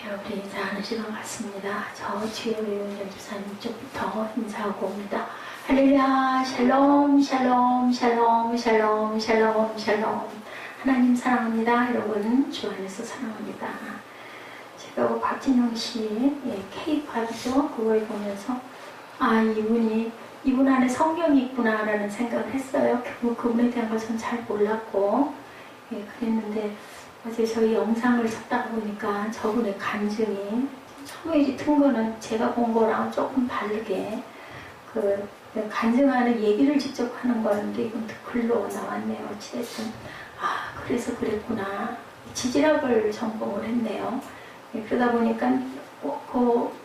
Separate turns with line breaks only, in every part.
우리 인사하는 시간 같습니다. 저 주의 의원님 집사님 쪽부터 인사하고 옵니다. 할렐루야, 샬롬, 샬롬, 샬롬, 샬롬, 샬롬, 샬롬. 하나님 사랑합니다. 여러분, 주 안에서 사랑합니다. 제가 박진영 씨, K-팝이죠. 그걸 보면서, 이분 안에 성경이 있구나라는 생각을 했어요. 그분에 대한 것은 잘 몰랐고, 그랬는데, 어제 저희 영상을 찾다가 보니까 저분의 간증이 처음에 튼 거는 제가 본 거랑 조금 다르게 간증하는 얘기를 직접 하는 거였는데 이건 글로 나왔네요. 어찌됐든 그래서 그랬구나. 지질학을 전공을 했네요. 그러다 보니까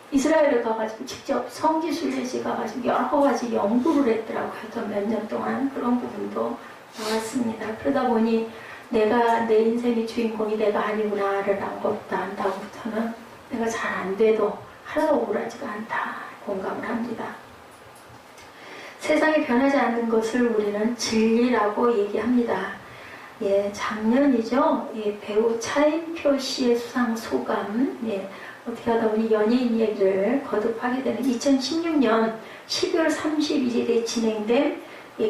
이스라엘에 가가지고 직접 성지순례지 가가지고 여러 가지 연구를 했더라고요. 또 몇 년 동안 그런 부분도 나왔습니다. 그러다 보니 내 인생의 주인공이 내가 아니구나를 안다고부터는 내가 잘 안 돼도 하나도 억울하지가 않다 공감을 합니다. 세상이 변하지 않는 것을 우리는 진리라고 얘기합니다. 작년이죠. 배우 차인표 씨의 수상 소감, 어떻게 하다 보니 연예인 얘기를 거듭하게 되는 2016년 12월 30일에 진행된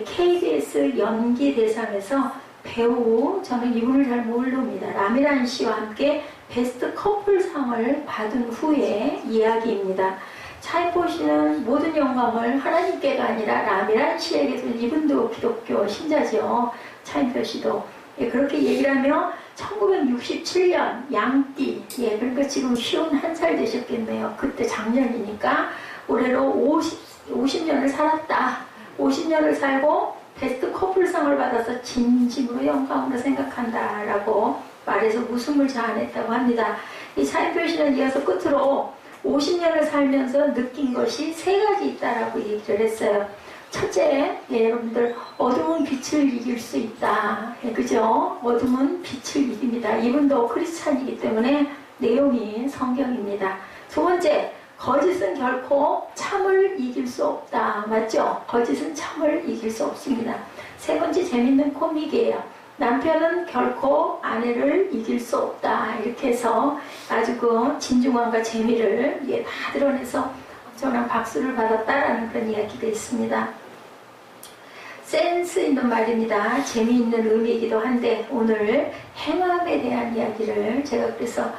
KBS 연기대상에서 배우, 저는 이분을 잘 모릅니다. 라미란 씨와 함께 베스트 커플상을 받은 후의 이야기입니다. 차인포 씨는 모든 영광을 하나님께가 아니라 라미란 씨에게도, 이분도 기독교 신자죠. 차인포 씨도. 그렇게 얘기를 하며 1967년 양띠, 그러니까 지금 51살 되셨겠네요. 그때 작년이니까 올해로 50년을 살았다. 50년을 살고 베스트 커플상을 받아서 진심으로 영광으로 생각한다라고 말해서 웃음을 자아냈다고 합니다. 이 차인표 씨는 이어서 끝으로 50년을 살면서 느낀 것이 3가지 있다라고 얘기를 했어요. 첫째, 여러분들 어둠은 빛을 이길 수 있다. 그죠? 어둠은 빛을 이깁니다. 이분도 크리스찬이기 때문에 내용이 성경입니다. 두 번째, 거짓은 결코 참을 이길 수 없다. 맞죠? 거짓은 참을 이길 수 없습니다. 세 번째 재밌는 코믹이에요. 남편은 결코 아내를 이길 수 없다. 이렇게 해서 아주 진중함과 재미를 다 드러내서 엄청난 박수를 받았다라는 그런 이야기가 있습니다. 센스 있는 말입니다. 재미있는 의미이기도 한데 오늘 행함에 대한 이야기를 제가 그래서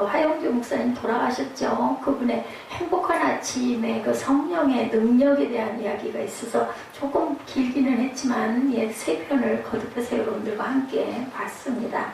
하영주 목사님 돌아가셨죠. 그분의 행복한 아침에 성령의 능력에 대한 이야기가 있어서 조금 길기는 했지만 3편을 거듭해서 여러분들과 함께 봤습니다.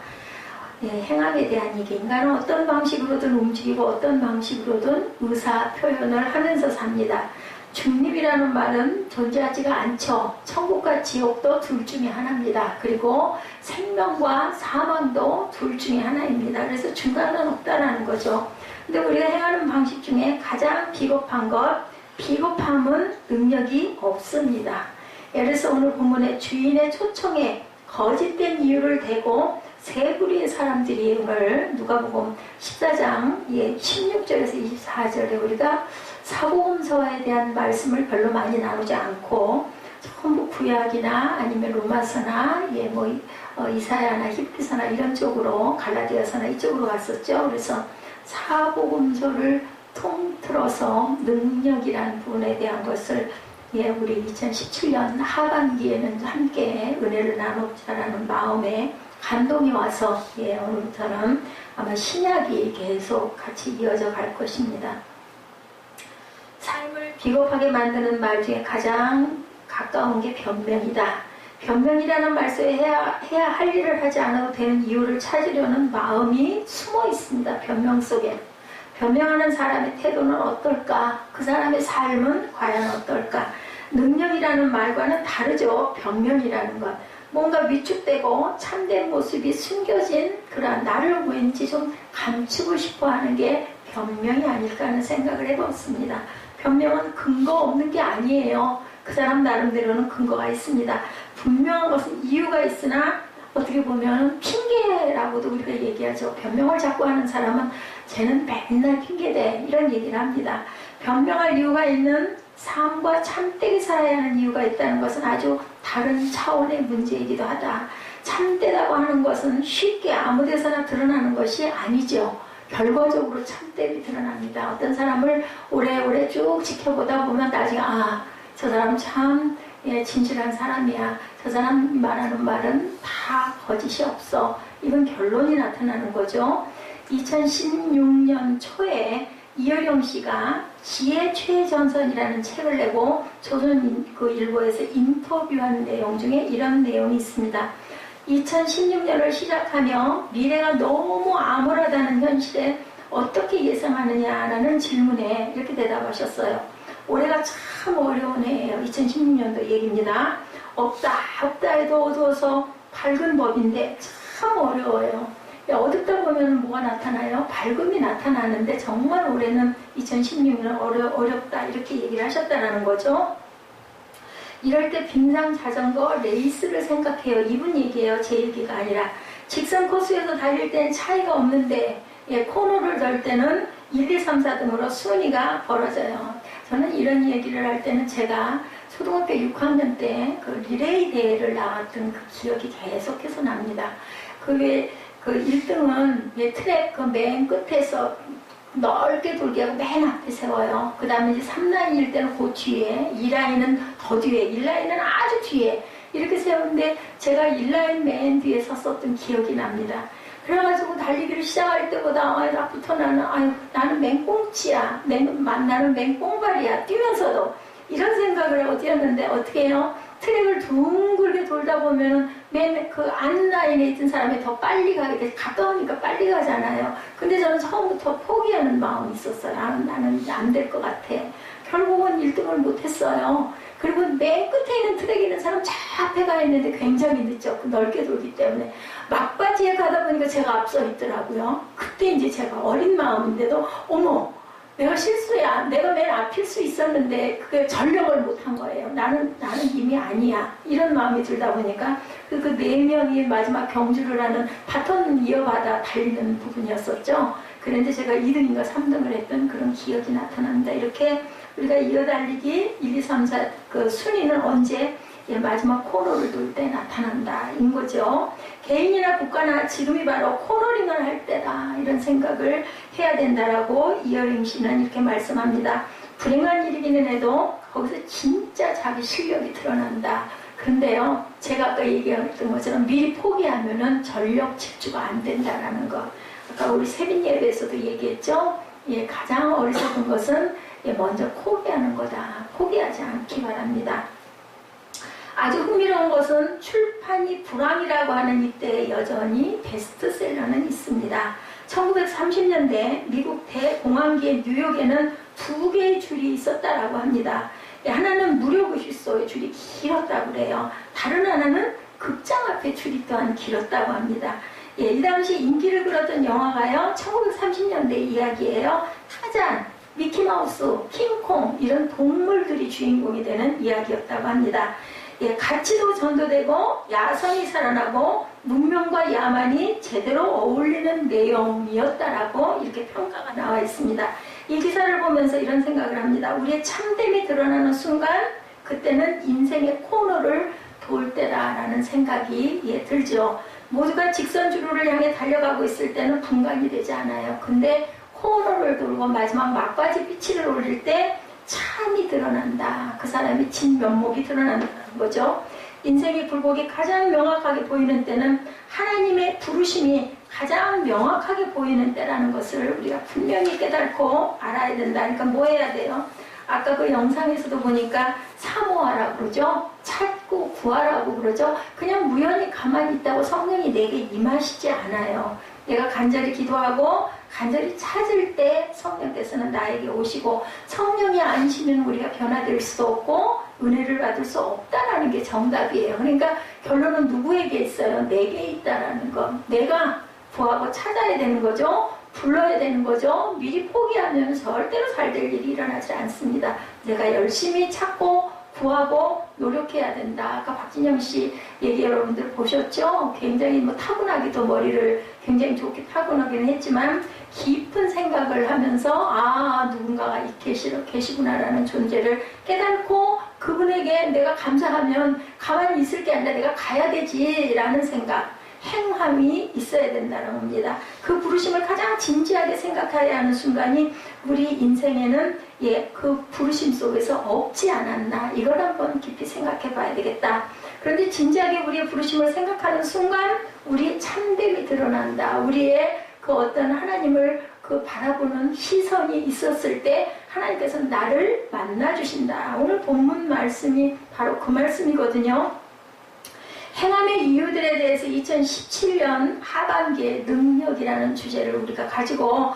행함에 대한 얘기. 인간은 어떤 방식으로든 움직이고 어떤 방식으로든 의사 표현을 하면서 삽니다. 중립이라는 말은 존재하지가 않죠. 천국과 지옥도 둘 중에 하나입니다. 그리고 생명과 사망도 둘 중에 하나입니다. 그래서 중간은 없다라는 거죠. 근데 우리가 행하는 방식 중에 가장 비겁한 것, 비겁함은 능력이 없습니다. 예를 들어서 오늘 본문의 주인의 초청에 거짓된 이유를 대고 세 부류의 사람들이 오늘 누가복음 14장 16절에서 24절에 우리가 사복음서에 대한 말씀을 별로 많이 나누지 않고 전부 구약이나 아니면 로마서나 이사야나 히브리서나 이런 쪽으로 갈라디아서나 이쪽으로 갔었죠. 그래서 사복음서를 통틀어서 능력이라는 부분에 대한 것을 우리 2017년 하반기에는 함께 은혜를 나누자라는 마음에 감동이 와서 오늘부터는 아마 신약이 계속 같이 이어져 갈 것입니다. 삶을 비겁하게 만드는 말 중에 가장 가까운 게 변명이다. 변명이라는 말 속에 해야 할 일을 하지 않아도 되는 이유를 찾으려는 마음이 숨어 있습니다. 변명 속에. 변명하는 사람의 태도는 어떨까? 그 사람의 삶은 과연 어떨까? 능력이라는 말과는 다르죠. 변명이라는 것. 뭔가 위축되고 참된 모습이 숨겨진 그런 나를 왠지 좀 감추고 싶어 하는 게 변명이 아닐까 하는 생각을 해봤습니다. 변명은 근거 없는 게 아니에요. 그 사람 나름대로는 근거가 있습니다. 분명한 것은 이유가 있으나 어떻게 보면 핑계라고도 우리가 얘기하죠. 변명을 자꾸 하는 사람은 쟤는 맨날 핑계대 이런 얘기를 합니다. 변명할 이유가 있는 삶과 참되게 살아야 하는 이유가 있다는 것은 아주 다른 차원의 문제이기도 하다. 참되다고 하는 것은 쉽게 아무 데서나 드러나는 것이 아니죠. 결과적으로 참됨이 드러납니다. 어떤 사람을 오래오래 쭉 지켜보다 보면 나중에 저 사람 참 진실한 사람이야. 저 사람 말하는 말은 다 거짓이 없어. 이건 결론이 나타나는 거죠. 2016년 초에 이효령 씨가 지혜 최전선이라는 책을 내고 조선일보에서 인터뷰한 내용 중에 이런 내용이 있습니다. 2016년을 시작하며 미래가 너무 암울하다는 현실에 어떻게 예상하느냐라는 질문에 이렇게 대답하셨어요. 올해가 참 어려운 해예요. 2016년도 얘기입니다. 없다 해도 어두워서 밝은 법인데 참 어려워요. 어둡다 보면 뭐가 나타나요? 밝음이 나타나는데 정말 올해는 2016년 어렵다 이렇게 얘기를 하셨다는 거죠. 이럴 때 빙상 자전거 레이스를 생각해요. 이분 얘기예요. 제 얘기가 아니라. 직선 코스에서 달릴 땐 차이가 없는데 코너를 돌 때는 1, 2, 3, 4 등으로 순위가 벌어져요. 저는 이런 얘기를 할 때는 제가 초등학교 6학년 때 그 리레이 대회를 나왔던 그 기억이 계속해서 납니다. 그 1등은 트랙 그 맨 끝에서 넓게 돌게 하고 맨 앞에 세워요. 그 다음에 이제 3라인일 때는 그 뒤에, 2라인은 더 뒤에, 1라인은 아주 뒤에 이렇게 세우는데 제가 1라인 맨 뒤에 섰었던 기억이 납니다. 그래가지고 달리기를 시작할 때보다 나부터 나는 맹꽁치야. 나는 맹꽁발이야. 뛰면서도 이런 생각을 하고 뛰었는데 어떻게 해요? 트랙을 둥글게 돌다 보면은 맨 그 안 라인에 있던 사람이 더 빨리 가게 돼. 가까우니까 빨리 가잖아요. 근데 저는 처음부터 포기하는 마음이 있었어요. 나는 안 될 것 같아. 결국은 1등을 못했어요. 그리고 맨 끝에 있는 트랙에 있는 사람 저 앞에 가 있는데 굉장히 늦죠. 넓게 돌기 때문에. 막바지에 가다 보니까 제가 앞서 있더라고요. 그때 이제 제가 어린 마음인데도 어머 내가 실수야. 내가 맨 앞일 수 있었는데 그게 전력을 못한 거예요. 나는 이미 아니야. 이런 마음이 들다 보니까 그 4명이 마지막 경주를 하는 바톤 이어받아 달리는 부분이었었죠. 그런데 제가 2등인가 3등을 했던 그런 기억이 나타납니다. 이렇게 우리가 이어달리기 1, 2, 3, 4 그 순위는 언제 마지막 코너를 돌 때 나타난다 인 거죠. 개인이나 국가나 지금이 바로 코너링을 할 때다 이런 생각을 해야 된다라고 이효령 씨는 이렇게 말씀합니다. 불행한 일이기는 해도 거기서 진짜 자기 실력이 드러난다. 그런데요, 제가 아까 얘기했던 것처럼 미리 포기하면은 전력 집주가 안 된다라는 거. 아까 우리 세빈 예배에서도 얘기했죠. 가장 어리석은 것은 먼저 포기하는 거다. 포기하지 않기 바랍니다. 아주 흥미로운 것은 출판이 불황이라고 하는 이때 여전히 베스트셀러는 있습니다. 1930년대 미국 대공황기의 뉴욕에는 2개의 줄이 있었다라고 합니다. 하나는 무료 교실소의 줄이 길었다고 그래요. 다른 하나는 극장 앞에 줄이 또한 길었다고 합니다. 이 당시 인기를 끌었던 영화가요. 1930년대 이야기예요. 타잔, 미키마우스, 킹콩 이런 동물들이 주인공이 되는 이야기였다고 합니다. 가치도 전도되고 야성이 살아나고 문명과 야만이 제대로 어울리는 내용이었다라고 이렇게 평가가 나와 있습니다. 이 기사를 보면서 이런 생각을 합니다. 우리의 참됨이 드러나는 순간 그때는 인생의 코너를 돌 때라는 생각이 들죠. 모두가 직선주로를 향해 달려가고 있을 때는 분간이 되지 않아요. 근데 코너를 돌고 마지막 막바지 피치를 올릴 때 참이 드러난다. 그 사람의 진면목이 드러난다는 거죠. 인생의 굴곡이 가장 명확하게 보이는 때는 하나님의 부르심이 가장 명확하게 보이는 때라는 것을 우리가 분명히 깨닫고 알아야 된다. 그러니까 뭐 해야 돼요? 아까 그 영상에서도 보니까 사모하라고 그러죠. 찾고 구하라고 그러죠. 그냥 무연히 가만히 있다고 성령이 내게 임하시지 않아요. 내가 간절히 기도하고 간절히 찾을 때 성령께서는 나에게 오시고 성령이 아니시면 우리가 변화될 수도 없고 은혜를 받을 수 없다라는 게 정답이에요. 그러니까 결론은 누구에게 있어요? 내게 있다라는 거. 내가 구하고 찾아야 되는 거죠. 불러야 되는 거죠. 미리 포기하면 절대로 잘 될 일이 일어나지 않습니다. 내가 열심히 찾고 구하고 노력해야 된다. 아까 박진영 씨 얘기 여러분들 보셨죠? 굉장히 타고나기도 머리를 굉장히 좋게 타고나기는 했지만 깊은 생각을 하면서 누군가가 계시구나라는 존재를 깨닫고 그분에게 내가 감사하면 가만히 있을 게 아니라 내가 가야 되지라는 생각. 행함이 있어야 된다는 겁니다. 그 부르심을 가장 진지하게 생각해야 하는 순간이 우리 인생에는 그 부르심 속에서 없지 않았나, 이걸 한번 깊이 생각해 봐야 되겠다. 그런데 진지하게 우리의 부르심을 생각하는 순간 우리의 참됨이 드러난다. 우리의 그 어떤 하나님을 그 바라보는 시선이 있었을 때 하나님께서 나를 만나주신다. 오늘 본문 말씀이 바로 그 말씀이거든요. 행함의 이유들에 대해서 2017년 하반기에 능력이라는 주제를 우리가 가지고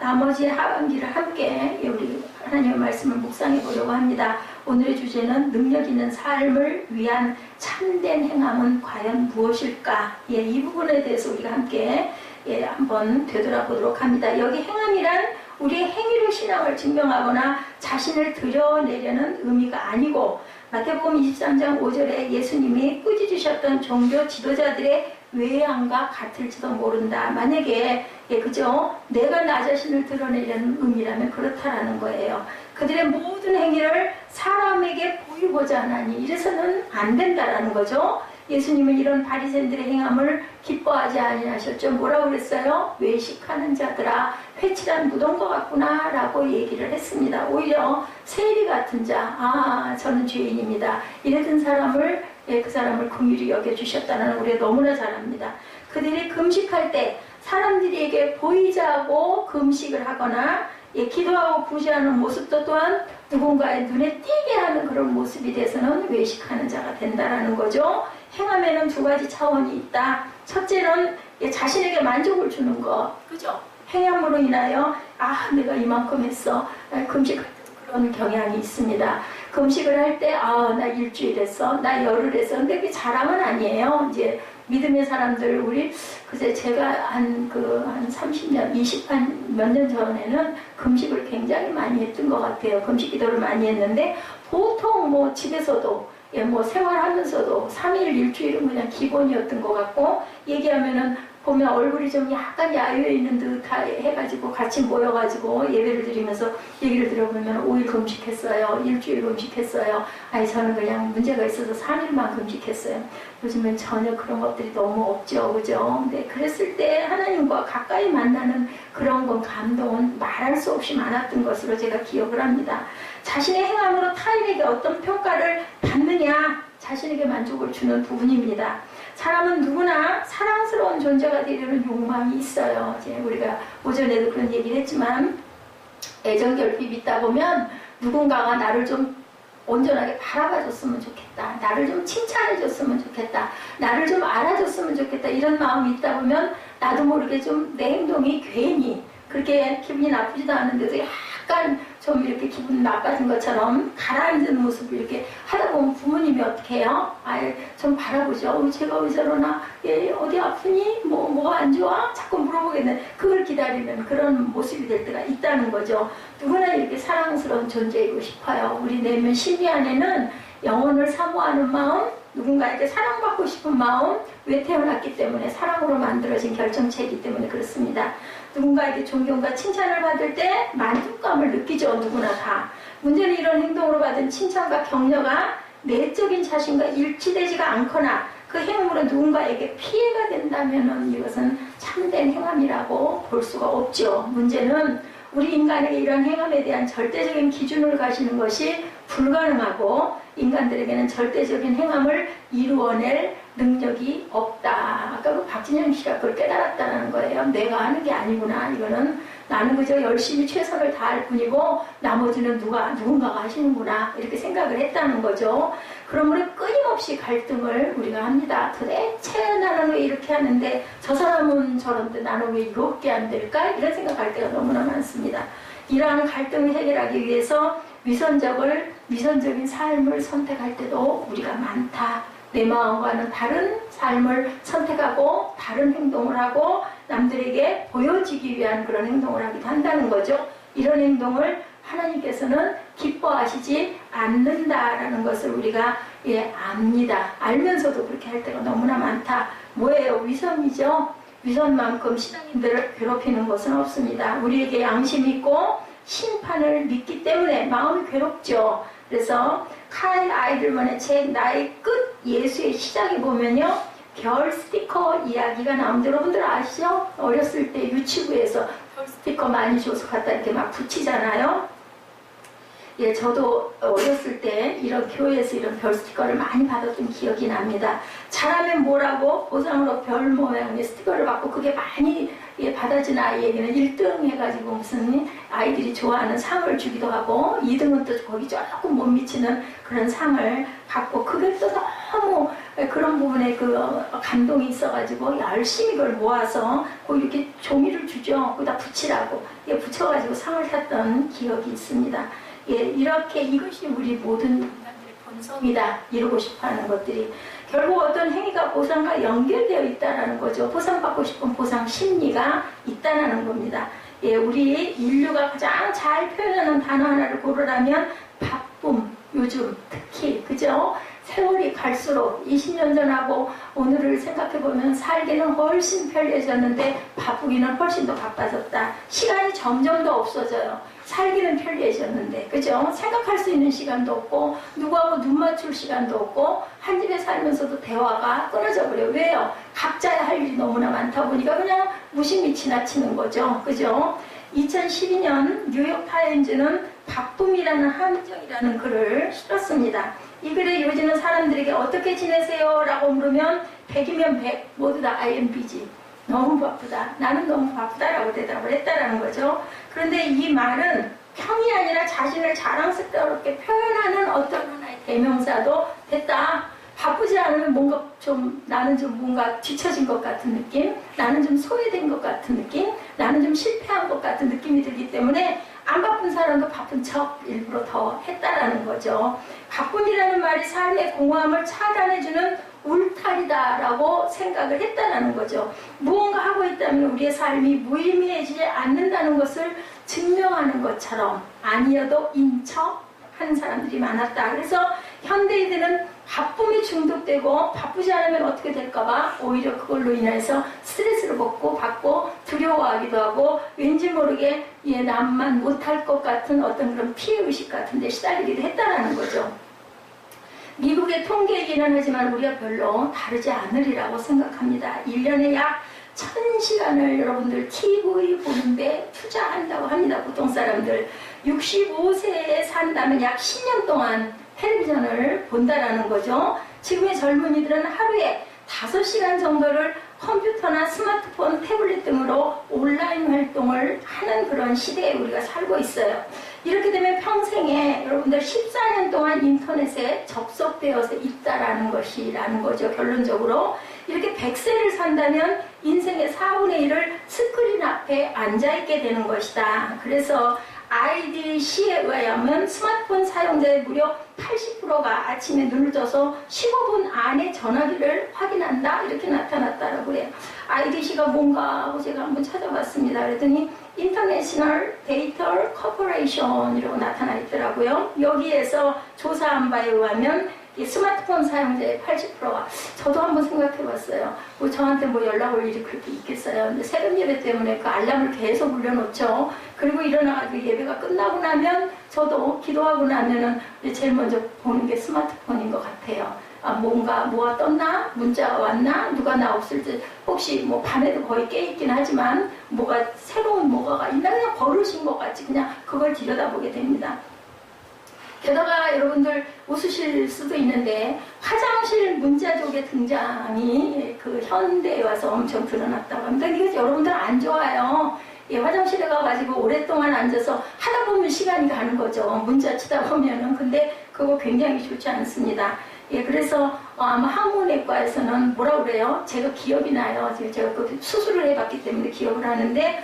나머지 하반기를 함께 우리 하나님의 말씀을 묵상해 보려고 합니다. 오늘의 주제는 능력 있는 삶을 위한 참된 행함은 과연 무엇일까? 이 부분에 대해서 우리가 함께 한번 되돌아보도록 합니다. 여기 행함이란 우리의 행위로 신앙을 증명하거나 자신을 드러내려는 의미가 아니고, 마태복음 23장 5절에 예수님이 꾸짖으셨던 종교 지도자들의 외양과 같을지도 모른다. 만약에 그죠? 내가 나 자신을 드러내려는 의미라면 그렇다라는 거예요. 그들의 모든 행위를 사람에게 보이고자 하나니 이래서는 안 된다라는 거죠. 예수님은 이런 바리새인들의 행함을 기뻐하지 아니하셨죠. 뭐라고 그랬어요? 외식하는 자들아, 회칠한 무덤과 같구나 라고 얘기를 했습니다. 오히려 세리 같은 자, 저는 죄인입니다, 이랬던 사람을, 그 사람을 긍휼히 여겨주셨다는 우리가 너무나 잘 압니다. 그들이 금식할 때 사람들에게 보이자고 금식을 하거나 기도하고 구제하는 모습도 또한 누군가의 눈에 띄게 하는 그런 모습이 돼서는 외식하는 자가 된다라는 거죠. 행함에는 두 가지 차원이 있다. 첫째는 자신에게 만족을 주는 거, 그죠? 행함으로 인하여 내가 이만큼 했어, 금식할 때도 그런 경향이 있습니다. 금식을 할 때 나 일주일 했어, 나 열흘 했어. 근데 그게 자랑은 아니에요. 이제 믿음의 사람들, 우리 글쎄 제가 한 30년, 20몇 년 전에는 금식을 굉장히 많이 했던 것 같아요. 금식 기도를 많이 했는데 보통 집에서도 생활하면서도 3일 일주일은 그냥 기본이었던 것 같고, 얘기하면은 보면 얼굴이 좀 약간 야유해 있는 듯 해가지고 같이 모여가지고 예배를 드리면서 얘기를 들어보면 5일 금식했어요, 일주일 금식했어요. 저는 그냥 문제가 있어서 3일만 금식했어요. 요즘엔 전혀 그런 것들이 너무 없죠, 그죠? 근데 그랬을 때 하나님과 가까이 만나는 그런 건, 감동은 말할 수 없이 많았던 것으로 제가 기억을 합니다. 자신의 행함으로 타인에게 어떤 평가를 받느냐, 자신에게 만족을 주는 부분입니다. 사람은 누구나 사랑스러운 존재가 되려는 욕망이 있어요. 이제 우리가 오전에도 그런 얘기를 했지만, 애정결핍이 있다 보면 누군가가 나를 좀 온전하게 바라봐줬으면 좋겠다, 나를 좀 칭찬해줬으면 좋겠다, 나를 좀 알아줬으면 좋겠다, 이런 마음이 있다 보면 나도 모르게 좀 내 행동이 괜히 그렇게 기분이 나쁘지도 않은데도 약간 좀 이렇게 기분 나빠진 것처럼 가라앉은 모습을 이렇게 하다 보면 부모님이 어떻게 해요? 좀 바라보죠. 제가 왜 저러나? 얘 어디 아프니? 뭐가 안 좋아? 자꾸 물어보겠네. 그걸 기다리는 그런 모습이 될 때가 있다는 거죠. 누구나 이렇게 사랑스러운 존재이고 싶어요. 우리 내면 심리 안에는 영혼을 사모하는 마음, 누군가에게 사랑받고 싶은 마음, 왜 태어났기 때문에 사랑으로 만들어진 결정체이기 때문에 그렇습니다. 누군가에게 존경과 칭찬을 받을 때 만족감을 느끼죠, 누구나 다. 문제는 이런 행동으로 받은 칭찬과 격려가 내적인 자신과 일치되지가 않거나 그 행함으로 누군가에게 피해가 된다면 이것은 참된 행함이라고 볼 수가 없죠. 문제는 우리 인간에게 이런 행함에 대한 절대적인 기준을 가지는 것이 불가능하고, 인간들에게는 절대적인 행함을 이루어낼 능력이 없다. 아까 그 박진영 씨가 그걸 깨달았다는 거예요. 내가 하는 게 아니구나. 이거는 나는 그저 열심히 최선을 다할 뿐이고 나머지는 누군가가 하시는구나. 이렇게 생각을 했다는 거죠. 그러므로 끊임없이 갈등을 우리가 합니다. 도대체 나는 왜 이렇게 하는데 저 사람은 저런데 나는 왜 이렇게 안 될까? 이런 생각할 때가 너무나 많습니다. 이러한 갈등을 해결하기 위해서 위선적인 삶을 선택할 때도 우리가 많다. 내 마음과는 다른 삶을 선택하고 다른 행동을 하고 남들에게 보여지기 위한 그런 행동을 하기도 한다는 거죠. 이런 행동을 하나님께서는 기뻐하시지 않는다라는 것을 우리가 압니다. 알면서도 그렇게 할 때가 너무나 많다. 뭐예요? 위선이죠. 위선만큼 신앙인들을 괴롭히는 것은 없습니다. 우리에게 양심 있고 심판을 믿기 때문에 마음이 괴롭죠. 그래서 카일 아이들만의 책 나의 끝 예수의 시작에 보면요, 별 스티커 이야기가 나오는데 여러분들 아시죠? 어렸을 때 유치부에서 별 스티커 많이 줘서 갖다 이렇게 막 붙이잖아요. 예, 저도 어렸을 때 이런 교회에서 이런 별 스티커를 많이 받았던 기억이 납니다. 잘하면 뭐라고 보상으로 별 모양의 스티커를 받고 그게 많이 받아진 아이에게는 1등 해가지고 무슨 아이들이 좋아하는 상을 주기도 하고 2등은 또 거기 조금 못 미치는 그런 상을 받고 그게 또 너무 그런 부분에 그 감동이 있어가지고 열심히 그걸 모아서 이렇게 종이를 주죠. 거기다 붙이라고 붙여가지고 상을 탔던 기억이 있습니다. 예, 이렇게 이것이 우리 모든 인간들의 본성이다. 이루고 싶어하는 것들이 결국 어떤 행위가 보상과 연결되어 있다는 거죠. 보상받고 싶은 보상 심리가 있다는 겁니다. 예, 우리 인류가 가장 잘 표현하는 단어 하나를 고르라면 바쁨. 요즘 특히 그죠? 세월이 갈수록 20년 전하고 오늘을 생각해보면 살기는 훨씬 편리해졌는데 바쁘기는 훨씬 더 바빠졌다. 시간이 점점 더 없어져요. 살기는 편리해졌는데 그죠? 생각할 수 있는 시간도 없고 누구하고 눈 맞출 시간도 없고 한 집에 살면서도 대화가 끊어져 버려요. 왜요? 각자의 할 일이 너무나 많다 보니까 그냥 무심히 지나치는 거죠. 그죠? 2012년 뉴욕타임즈는 바쁨이라는 함정이라는 글을 실었습니다. 이 글에 요즘은 사람들에게 어떻게 지내세요? 라고 물으면 100이면 100 모두 다 IMBG. 너무 바쁘다. 나는 너무 바쁘다라고 대답을 했다라는 거죠. 그런데 이 말은 평이 아니라 자신을 자랑스럽게 표현하는 어떤 하나의 대명사도 됐다. 바쁘지 않으면 뭔가 나는 좀 뭔가 뒤처진 것 같은 느낌, 나는 좀 소외된 것 같은 느낌, 나는 좀 실패한 것 같은 느낌이 들기 때문에 안 바쁜 사람도 바쁜 척 일부러 더 했다라는 거죠. 바쁨이라는 말이 삶의 공허함을 차단해주는 울타리다라고 생각을 했다라는 거죠. 무언가 하고 있다면 우리의 삶이 무의미해지지 않는다는 것을 증명하는 것처럼 아니어도 인척하는 사람들이 많았다. 그래서 현대인들은 바쁨에 중독되고 바쁘지 않으면 어떻게 될까봐 오히려 그걸로 인해서 스트레스를 받고 두려워하기도 하고 왠지 모르게 남만 못할 것 같은 어떤 그런 피해의식 같은 데 시달리기도 했다라는 거죠. 미국의 통계이기는 하지만 우리가 별로 다르지 않으리라고 생각합니다. 1년에 약 1000시간을 여러분들 TV 보는데 투자한다고 합니다. 보통 사람들 65세에 산다면 약 10년 동안 텔레비전을 본다라는 거죠. 지금의 젊은이들은 하루에 5시간 정도를 컴퓨터나 스마트폰, 태블릿 등으로 온라인 활동을 하는 그런 시대에 우리가 살고 있어요. 이렇게 되면 평생에 여러분들 14년 동안 인터넷에 접속되어서 있다라는 것이라는 거죠. 결론적으로 이렇게 100세를 산다면 인생의 4분의 1을 스크린 앞에 앉아있게 되는 것이다. 그래서 IDC에 의하면 스마트폰 사용자의 무려 80%가 아침에 눈을 떠서 15분 안에 전화기를 확인한다 이렇게 나타났다라고 해요. IDC가 뭔가 하고 제가 한번 찾아봤습니다. 그랬더니 International Data Corporation이라고 나타나 있더라고요. 여기에서 조사한 바에 의하면 이 스마트폰 사용자의 80%가 저도 한번 생각해봤어요. 저한테 연락 올 일이 그렇게 있겠어요. 근데 새벽 예배 때문에 그 알람을 계속 울려놓죠. 그리고 일어나가지고 예배가 끝나고 나면 저도 기도하고 나면은 제일 먼저 보는 게 스마트폰인 것 같아요. 뭔가 뭐가 떴나? 문자가 왔나? 누가 나 없을 때 혹시 밤에도 거의 깨있긴 하지만 뭐가 새로운 뭐가가 있나? 그냥 버릇인 것 같이 그냥 그걸 들여다보게 됩니다. 게다가 여러분들 웃으실 수도 있는데 화장실 문자족의 등장이 그 현대에 와서 엄청 드러났다고 합니다. 이거 여러분들 안 좋아요. 화장실에 가가지고 오랫동안 앉아서 하다 보면 시간이 가는 거죠. 문자 치다 보면은. 근데 그거 굉장히 좋지 않습니다. 그래서 아마 항문외과에서는 뭐라고 그래요? 제가 기억이 나요. 제가 그 수술을 해봤기 때문에 기억을 하는데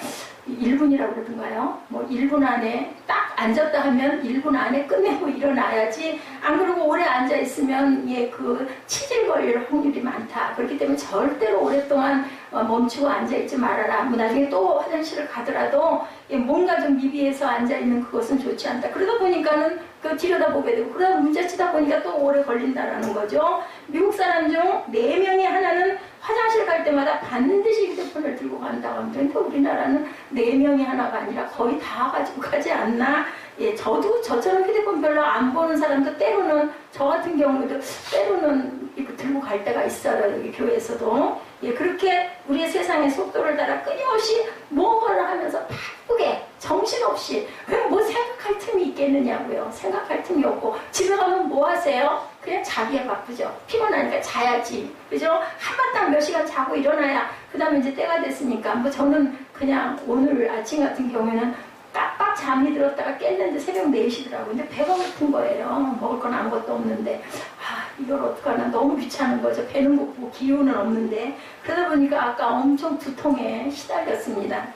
1분이라고 그러던가요? 1분 안에 딱 앉았다 하면 1분 안에 끝내고 일어나야지 안 그러고 오래 앉아있으면 그 치질 걸릴 확률이 많다. 그렇기 때문에 절대로 오랫동안 멈추고 앉아있지 말아라. 나중에 또 화장실을 가더라도 뭔가 좀 미비해서 앉아있는 그것은 좋지 않다. 그러다 보니까는 들여다보게 되고 그러다 문자 치다 보니까 또 오래 걸린다라는 거죠. 미국 사람 중 4명의 하나는 화장실 갈 때마다 반드시 휴대폰을 들고 간다고 합니다. 근데 우리나라는 4명이 하나가 아니라 거의 다 가지고 가지 않나? 예, 저도 저처럼 휴대폰 별로 안 보는 사람도 때로는, 저 같은 경우에도 때로는 이거 들고 갈 때가 있어요. 여기 교회에서도. 예, 그렇게 우리의 세상의 속도를 따라 끊임없이 뭔가를 하면서 바쁘게 정신없이 왜 뭐 생각할 틈이 있겠느냐고요. 생각할 틈이 없고 집에 가면 뭐 하세요? 그냥 자기에 바쁘죠. 피곤하니까 자야지. 그죠? 한바탕 몇 시간 자고 일어나야 그 다음에 이제 때가 됐으니까 뭐 저는 그냥 오늘 아침 같은 경우에는 깜빡 잠이 들었다가 깼는데 새벽 4시더라고요. 근데 배가 고픈 거예요. 먹을 건 아무것도 없는데 이걸 어떡하나 너무 귀찮은 거죠. 배는 고프고 기운은 없는데 그러다 보니까 아까 엄청 두통에 시달렸습니다.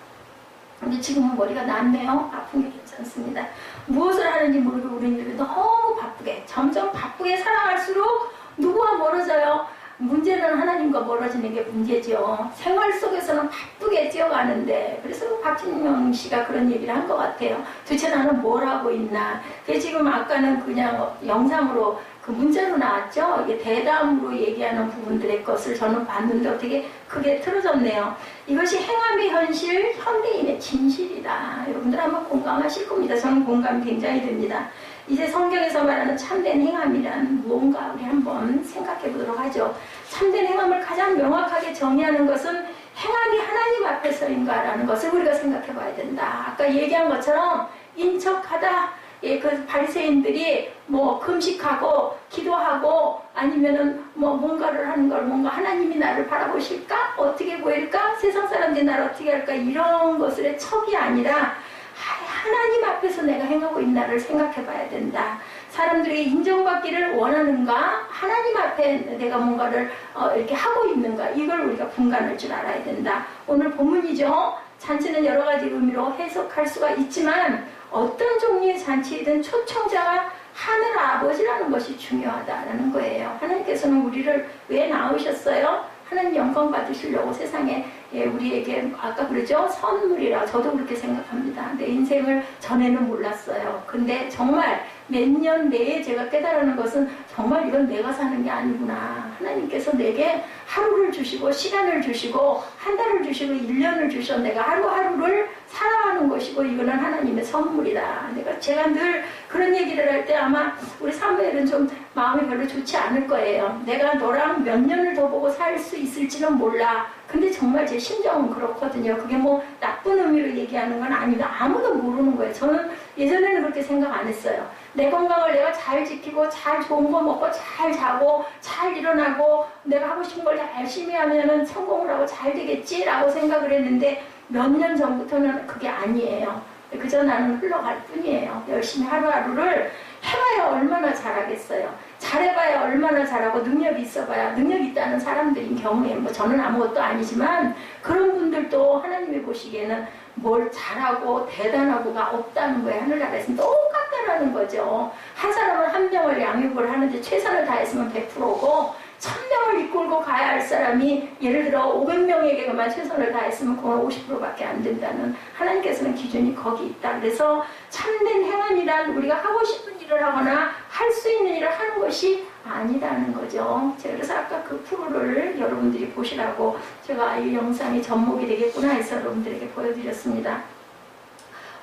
근데 지금은 머리가 낫네요. 아픈 게 괜찮습니다. 무엇을 하는지 모르고 우리는 너무 바쁘게 점점 바쁘게 살아갈수록 누구와 멀어져요? 문제는 하나님과 멀어지는 게 문제죠. 생활 속에서는 바쁘게 뛰어가는데 그래서 박진영 씨가 그런 얘기를 한 것 같아요. 도대체 나는 뭘 하고 있나. 지금 아까는 그냥 영상으로 그 문자로 나왔죠. 이게 대담으로 얘기하는 부분들의 것을 저는 봤는데 어떻게 크게 틀어졌네요. 이것이 행함의 현실, 현대인의 진실이다. 여러분들 아마 공감하실 겁니다. 저는 공감이 굉장히 됩니다. 이제 성경에서 말하는 참된 행함이란 무언가 우리 한번 생각해 보도록 하죠. 참된 행함을 가장 명확하게 정의하는 것은 행함이 하나님 앞에서인가라는 것을 우리가 생각해 봐야 된다. 아까 얘기한 것처럼 인척하다. 예, 그 바리새인들이 뭐 금식하고 기도하고 아니면은 뭐 뭔가를 하는 걸 뭔가 하나님이 나를 바라보실까? 어떻게 보일까? 세상 사람들이 나를 어떻게 할까? 이런 것들의 척이 아니라 하나님 앞에서 내가 행하고 있나를 생각해 봐야 된다. 사람들에게 인정받기를 원하는가? 하나님 앞에 내가 뭔가를 이렇게 하고 있는가? 이걸 우리가 분간할 줄 알아야 된다. 오늘 본문이죠. 잔치는 여러 가지 의미로 해석할 수가 있지만 어떤 종류의 잔치이든 초청자가 하늘 아버지라는 것이 중요하다라는 거예요. 하나님께서는 우리를 왜 낳으셨어요? 하나님 영광 받으시려고 세상에 우리에게 아까 그러죠? 선물이라 저도 그렇게 생각합니다. 내 인생을 전에는 몰랐어요. 근데 정말 몇 년 내에 제가 깨달은 것은 정말 이건 내가 사는 게 아니구나. 하나님께서 내게 하루를 주시고 시간을 주시고 한 달을 주시고 1년을 주셔 내가 하루하루를 살아가는 것이고 이거는 하나님의 선물이다. 제가 늘 그런 얘기를 할 때 아마 우리 사무엘은 좀 마음이 별로 좋지 않을 거예요. 내가 너랑 몇 년을 더 보고 살 수 있을지는 몰라. 근데 정말 제 심정은 그렇거든요. 그게 뭐 나쁜 의미로 얘기하는 건 아니다. 아무도 모르는 거예요. 저는 예전에는 그렇게 생각 안 했어요. 내 건강을 내가 잘 지키고 잘 좋은 거 먹고 잘 자고 잘 일어나고 내가 하고 싶은 걸 열심히 하면은 성공을 하고 잘 되겠지라고 생각을 했는데 몇 년 전부터는 그게 아니에요. 그저 나는 흘러갈 뿐이에요. 열심히 하루하루를 해봐야 얼마나 잘하겠어요. 잘해봐야 얼마나 잘하고 능력이 있어봐야 능력 있다는 사람들인 경우에 뭐 저는 아무것도 아니지만 그런 분들도 하나님이 보시기에는 뭘 잘하고 대단하고가 없다는 거예요. 하늘나라에서 똑같다라는 거죠. 한 사람은 한 명을 양육을 하는데 최선을 다했으면 100%고 1000명을 이끌고 가야 할 사람이 예를 들어 500명에게만 최선을 다했으면 그건 50%밖에 안 된다는 하나님께서는 기준이 거기 있다. 그래서 참된 행함이란 우리가 하고 싶은 일을 하거나 할 수 있는 일을 하는 것이 아니라는 거죠. 제가 그래서 아까 그 프로를 여러분들이 보시라고 제가 이 영상이 접목이 되겠구나 해서 여러분들에게 보여드렸습니다.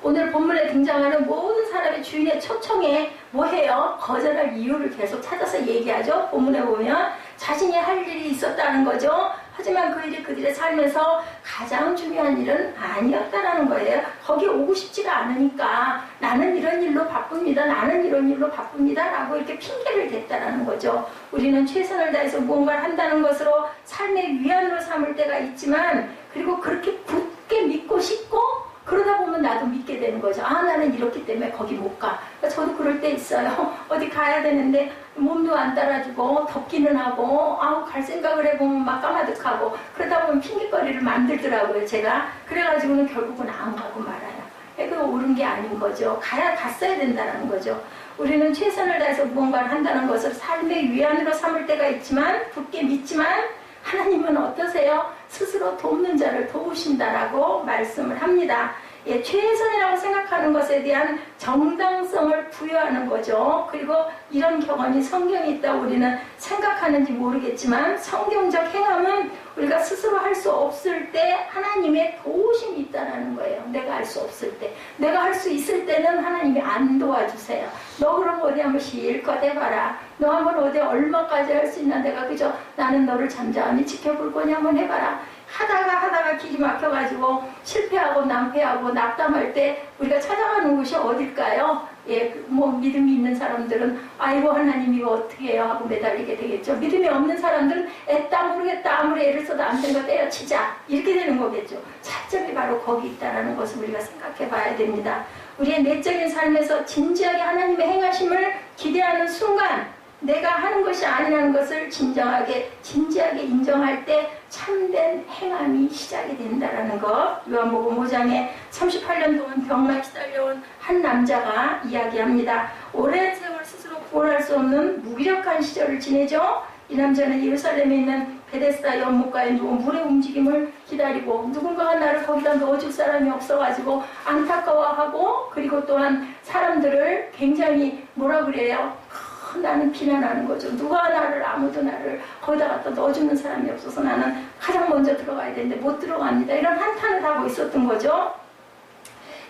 오늘 본문에 등장하는 모든 사람의 주인의 초청에 뭐해요? 거절할 이유를 계속 찾아서 얘기하죠. 본문에 보면 자신이 할 일이 있었다는 거죠. 하지만 그 일이 그들의 삶에서 가장 중요한 일은 아니었다라는 거예요. 거기 오고 싶지가 않으니까 나는 이런 일로 바쁩니다. 나는 이런 일로 바쁩니다. 라고 이렇게 핑계를 댔다라는 거죠. 우리는 최선을 다해서 무언가를 한다는 것으로 삶의 위안으로 삼을 때가 있지만 그리고 그렇게 굳게 믿고 싶고 그러다 보면 나도 믿게 되는 거죠. 아, 나는 이렇기 때문에 거기 못 가. 그러니까 저도 그럴 때 있어요. 어디 가야 되는데 몸도 안 따라주고 덥기는 하고 아우 갈 생각을 해보면 막 까마득하고 그러다 보면 핑계거리를 만들더라고요. 제가. 그래가지고는 결국은 안 가고 말아요. 그거 옳은 게 아닌 거죠. 갔어야 된다는 거죠. 우리는 최선을 다해서 무언가를 한다는 것을 삶의 위안으로 삼을 때가 있지만 굳게 믿지만 하나님은 어떠세요? 스스로 돕는 자를 도우신다라고 말씀을 합니다. 예, 최선이라고 생각하는 것에 대한 정당성을 부여하는 거죠. 그리고 이런 경험이 성경에 있다고 우리는 생각하는지 모르겠지만 성경적 행함은 우리가 스스로 할 수 없을 때 하나님의 도우심이 있다는 거예요. 내가 할 수 없을 때. 내가 할 수 있을 때는 하나님이 안 도와주세요. 너 그럼 어디 한번 실컷 해봐라. 너 한번 어디 얼마까지 할 수 있나. 내가 그저 나는 너를 잠잠히 지켜볼 거냐 한번 해봐라. 하다가 길이 막혀가지고 실패하고 낭패하고 낙담할 때 우리가 찾아가는 곳이 어딜까요? 예, 뭐 믿음이 있는 사람들은 아이고 하나님 이거 어떻게 해요 하고 매달리게 되겠죠. 믿음이 없는 사람들은 애따 모르겠다 아무리 애를 써도 안 된 거 때려치자 이렇게 되는 거겠죠. 차점이 바로 거기 있다는 것을 우리가 생각해 봐야 됩니다. 우리의 내적인 삶에서 진지하게 하나님의 행하심을 기대하는 순간 내가 하는 것이 아니라는 것을 진지하게 인정할 때 참된 행함이 시작이 된다는 것. 요한복음 5장에 38년 동안 병만 시달려온 한 남자가 이야기합니다. 오랜 세월 스스로 구원할 수 없는 무기력한 시절을 지내죠. 이 남자는 예루살렘에 있는 베데스다 연못가에 누워 물의 움직임을 기다리고 누군가가 나를 거기다 넣어줄 사람이 없어가지고 안타까워하고 그리고 또한 사람들을 굉장히 뭐라 그래요? 나는 비난하는 거죠. 누가 아무도 나를 거기다 갖다 넣어주는 사람이 없어서 나는 가장 먼저 들어가야 되는데 못 들어갑니다. 이런 한탄을 하고 있었던 거죠.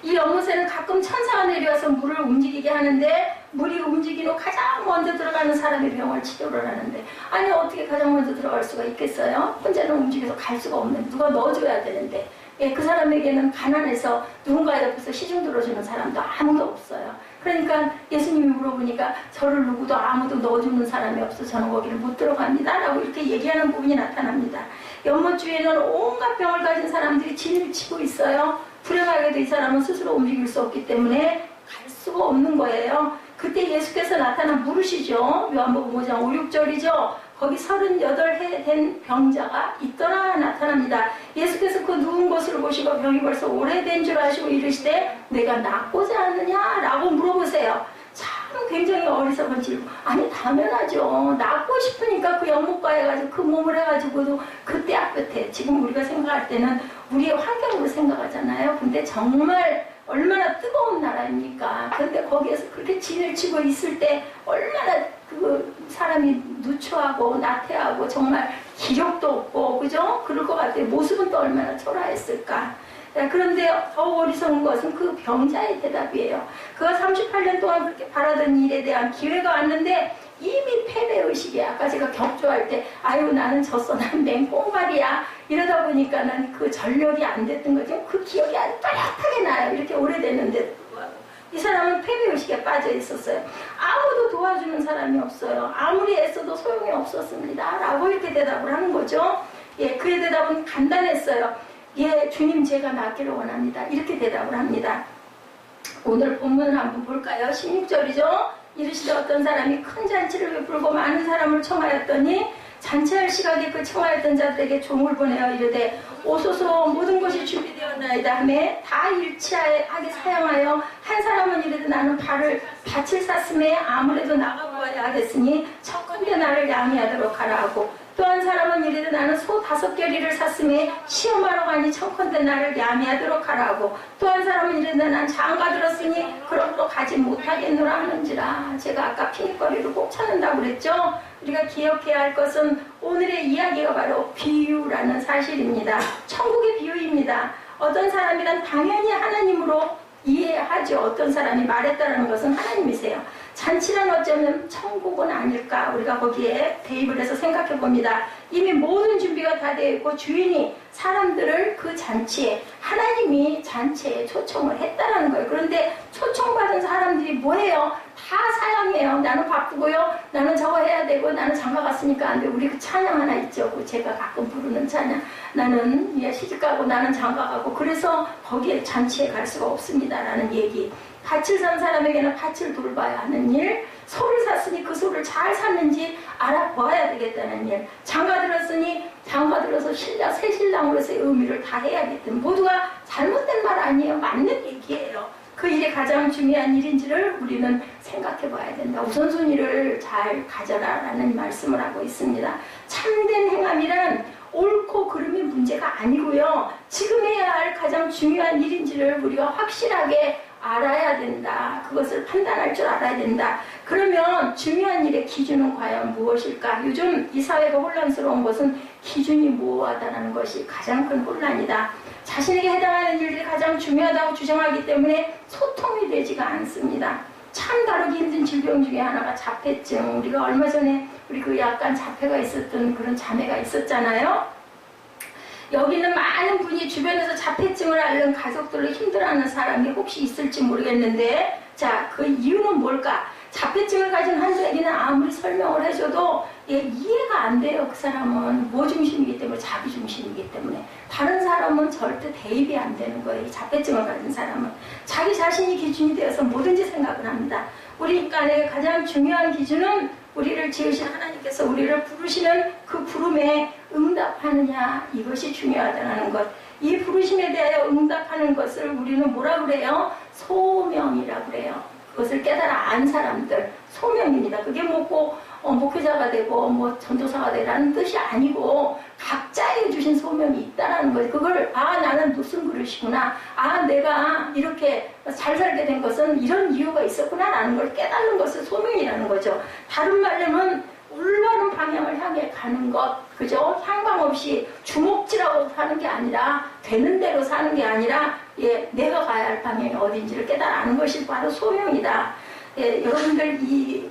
이 연못에는 가끔 천사가 내려와서 물을 움직이게 하는데 물이 움직이고 가장 먼저 들어가는 사람의 병을 치료를 하는데 아니 어떻게 가장 먼저 들어갈 수가 있겠어요? 혼자는 움직여서 갈 수가 없는데 누가 넣어줘야 되는데 예, 그 사람에게는 가난해서 누군가 옆에서 시중 들어주는 사람도 아무도 없어요. 그러니까 예수님이 물어보니까 저를 누구도 아무도 넣어주는 사람이 없어 저는 거기를 못 들어갑니다 라고 이렇게 얘기하는 부분이 나타납니다. 연못 주위에는 온갖 병을 가진 사람들이 진을 치고 있어요. 불행하게도 이 사람은 스스로 움직일 수 없기 때문에 갈 수가 없는 거예요. 그때 예수께서 나타난 물으시죠. 요한복음 5장 5, 6절이죠. 거기 38해 된 병자가 있더라 나타납니다. 예수께서 그 누운 것을 보시고 병이 벌써 오래된 줄 아시고 이르시되 내가 낫고자 하느냐라고 물어보세요. 참 굉장히 어리석은 질문. 아니 당연하죠. 낫고 싶으니까 그 연못가에 가지고 그 몸을 해가지고도 그때 앞끝에 지금 우리가 생각할 때는 우리의 환경으로 생각하잖아요. 근데 정말 얼마나 뜨거운 나라입니까? 그런데 거기에서 그렇게 진을 치고 있을 때 얼마나 그 사람이 누추하고 나태하고 정말 기력도 없고 그죠? 그럴 것 같아요. 모습은 또 얼마나 초라했을까? 그런데 더욱 어리석은 것은 그 병자의 대답이에요. 그가 38년 동안 그렇게 바라던 일에 대한 기회가 왔는데 이미 패배의식이 아까 제가 격조할 때 아유 나는 졌어 난 맹꽁발이야 이러다 보니까 난 그 전력이 안 됐던 거죠. 그 기억이 아주 또렷하게 나요. 이렇게 오래됐는데 이 사람은 패배의식에 빠져 있었어요. 아무도 도와주는 사람이 없어요. 아무리 애써도 소용이 없었습니다 라고 이렇게 대답을 하는 거죠. 예, 그의 대답은 간단했어요. 예, 주님 제가 낫기를 원합니다. 이렇게 대답을 합니다. 오늘 본문을 한번 볼까요? 16절이죠. 이르시되 어떤 사람이 큰 잔치를 베풀고 많은 사람을 청하였더니 잔치할 시각에 그 청하였던 자들에게 종을 보내어 이르되 오소서 모든 것이 준비되었나이다 하매 다 일치하게 사양하여 한 사람은 이르되 나는 밭을 샀음에 아무래도 나가보아야 하겠으니 첫건대 나를 양해하도록 하라 하고 또 한 사람은 이르되 나는 소 5겨리를 샀음에 시험하러 가니 청컨대 나를 야매하도록 하라고 또 한 사람은 이르되 난 장가 들었으니 그러므로 가지 못하겠노라 하는지라. 제가 아까 피니거리를 꼭 찾는다고 그랬죠. 우리가 기억해야 할 것은 오늘의 이야기가 바로 비유라는 사실입니다. 천국의 비유입니다. 어떤 사람이란 당연히 하나님으로 이해하죠. 어떤 사람이 말했다는 것은 하나님이세요. 잔치란 어쩌면 천국은 아닐까 우리가 거기에 대입을 해서 생각해 봅니다. 이미 모든 준비가 다 되어 있고 주인이 사람들을 그 잔치에 하나님이 잔치에 초청을 했다라는 거예요. 그런데 초청받은 사람들이 뭐예요? 다 사양해요. 나는 바쁘고요. 나는 저거 해야 되고 나는 장가 갔으니까 안 돼. 우리 그 찬양 하나 있죠. 제가 가끔 부르는 찬양. 나는 시집 가고 나는 장가 가고 그래서 거기에 잔치에 갈 수가 없습니다. 라는 얘기. 밭을 산 사람에게는 밭을 돌봐야 하는 일, 소를 샀으니 그 소를 잘 샀는지 알아봐야 되겠다는 일, 장가 들었으니 장가 들어서 새 신랑으로서의 의미를 다 해야겠다. 모두가 잘못된 말 아니에요. 맞는 얘기예요. 그 일이 가장 중요한 일인지를 우리는 생각해 봐야 된다. 우선순위를 잘 가져라 라는 말씀을 하고 있습니다. 참된 행함이란 옳고 그름이 문제가 아니고요. 지금 해야 할 가장 중요한 일인지를 우리가 확실하게 알아야 된다. 그것을 판단할 줄 알아야 된다. 그러면 중요한 일의 기준은 과연 무엇일까? 요즘 이 사회가 혼란스러운 것은 기준이 모호하다는 것이 가장 큰 혼란이다. 자신에게 해당하는 일들이 가장 중요하다고 주장하기 때문에 소통이 되지가 않습니다. 참 다루기 힘든 질병 중에 하나가 자폐증. 우리가 얼마 전에 우리 그 약간 자폐가 있었던 그런 자매가 있었잖아요. 여기는 많은 분이 주변에서 자폐증을 앓는 가족들로 힘들어하는 사람이 혹시 있을지 모르겠는데, 자, 그 이유는 뭘까? 자폐증을 가진 환자에게는 아무리 설명을 해줘도 이해가 안 돼요. 그 사람은 뭐 중심이기 때문에, 자기 중심이기 때문에. 다른 사람은 절대 대입이 안 되는 거예요. 이 자폐증을 가진 사람은 자기 자신이 기준이 되어서 뭐든지 생각을 합니다. 우리 인간의 가장 중요한 기준은 우리를 지으신 하나님께서 우리를 부르시는 그 부름에 응답하느냐, 이것이 중요하다는 것. 이 부르심에 대하여 응답하는 것을 우리는 뭐라 그래요? 소명이라고 그래요. 그것을 깨달아 안 사람들, 소명입니다. 그게 뭐 목회자가 되고 뭐 전도사가 되라는 뜻이 아니고 각자에게 주신 소명이 있다라는 거예요. 그걸 나는 무슨 그릇이구나, 내가 이렇게 잘 살게 된 것은 이런 이유가 있었구나라는 걸 깨닫는 것을 소명이라는 거죠. 다른 말로는 올바른 방향을 향해 가는 것, 그죠? 향방 없이 주먹질하고 사는 게 아니라, 되는 대로 사는 게 아니라, 내가 가야 할 방향이 어딘지를 깨달아 아는 것이 바로 소명이다. 여러분들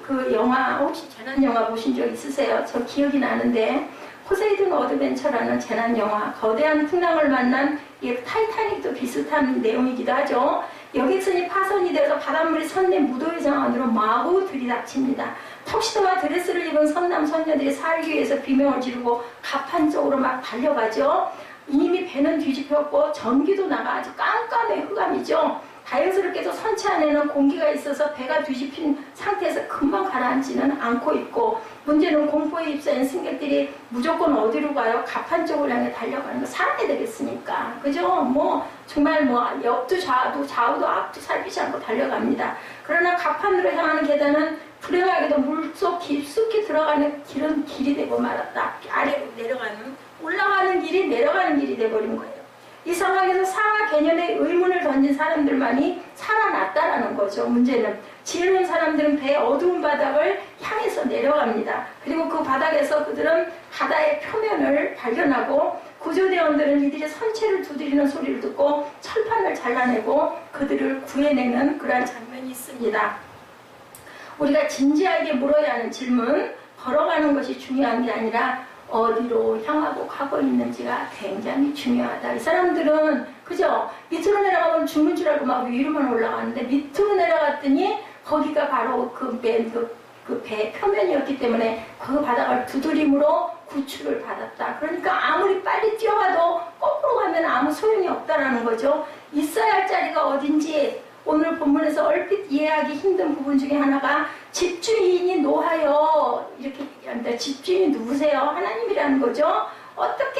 그 영화, 혹시 재난 영화 보신 적 있으세요? 저 기억이 나는데, 포세이돈 어드벤처라는 재난 영화, 거대한 풍랑을 만난 타이타닉도 비슷한 내용이기도 하죠. 여객선이 파손이 되어서 바닷물이 선내 무도의 정원으로 마구 들이닥칩니다. 턱시도와 드레스를 입은 선남 선녀들이 살기 위해서 비명을 지르고 갑판 쪽으로 막 달려가죠. 이미 배는 뒤집혔고 전기도 나가 아주 깜깜해 흑암이죠. 다행스럽게도 선체 안에는 공기가 있어서 배가 뒤집힌 상태에서 금방 가라앉지는 않고 있고, 문제는 공포에 휩싸인 승객들이 무조건 어디로 가요? 갑판 쪽을 향해 달려가는 거. 살아야 되겠으니까, 그죠? 정말 옆도 좌우도 앞도 살피지 않고 달려갑니다. 그러나 갑판으로 향하는 계단은 불행하게도 물속 깊숙이 들어가는 길이 되고 말았다. 아래로 올라가는 길이 내려가는 길이 돼버린 거예요. 이 상황에서 상하 개념의 의문을 던진 사람들만이 살아났다라는 거죠. 문제는 지혜로운 사람들은 배의 어두운 바닥을 향해서 내려갑니다. 그리고 그 바닥에서 그들은 바다의 표면을 발견하고, 구조대원들은 이들이 선체를 두드리는 소리를 듣고 철판을 잘라내고 그들을 구해내는 그러한 장면이 있습니다. 우리가 진지하게 물어야 하는 질문, 걸어가는 것이 중요한 게 아니라 어디로 향하고 가고 있는지가 굉장히 중요하다. 이 사람들은 그죠? 밑으로 내려가면 죽는 줄 알고 막 위로만 올라가는데, 밑으로 내려갔더니 거기가 바로 그 배 표면이었기 때문에 그 바닥을 두드림으로 구출을 받았다. 그러니까 아무리 빨리 뛰어가도 거꾸로 가면 아무 소용이 없다라는 거죠. 있어야 할 자리가 어딘지 오늘 본문에서 얼핏 이해하기 힘든 부분 중에 하나가, 집주인이 노하여 이렇게 얘기합니다. 집주인이 누구세요? 하나님이라는 거죠. 어떻게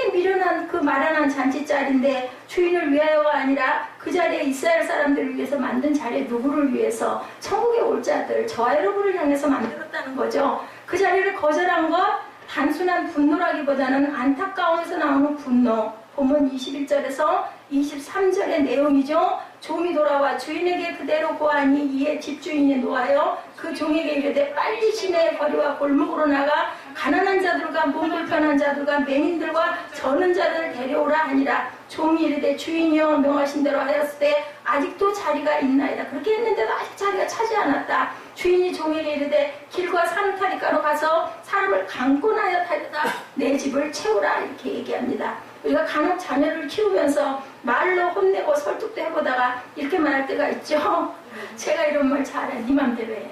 마련한 잔치자리인데 주인을 위하여가 아니라 그 자리에 있어야 할 사람들을 위해서 만든 자리에 누구를 위해서? 천국에 올 자들, 저와 여러분을 향해서 만들었다는 거죠. 그 자리를 거절한 것, 단순한 분노라기보다는 안타까움에서 나오는 분노. 본문 21절에서 23절의 내용이죠. 종이 돌아와 주인에게 그대로 고하니 이에 집주인이 노하여 그 종에게 이르되 빨리 시내의 거리와 골목으로 나가 가난한 자들과 몸 불편한 자들과 맹인들과 저는 자들을 데려오라 하니라. 종이 이르되 주인이여 명하신 대로 하였을 때 아직도 자리가 있나이다. 그렇게 했는데도 아직 자리가 차지 않았다. 주인이 종에게 이르되 길과 산타리가로 가서 사람을 강권하여 타려다 내 집을 채우라, 이렇게 얘기합니다. 우리가 간혹 자녀를 키우면서 말로 혼내고 설득도 해보다가 이렇게 말할 때가 있죠. 제가 이런 말 잘해, 네 맘대로 해.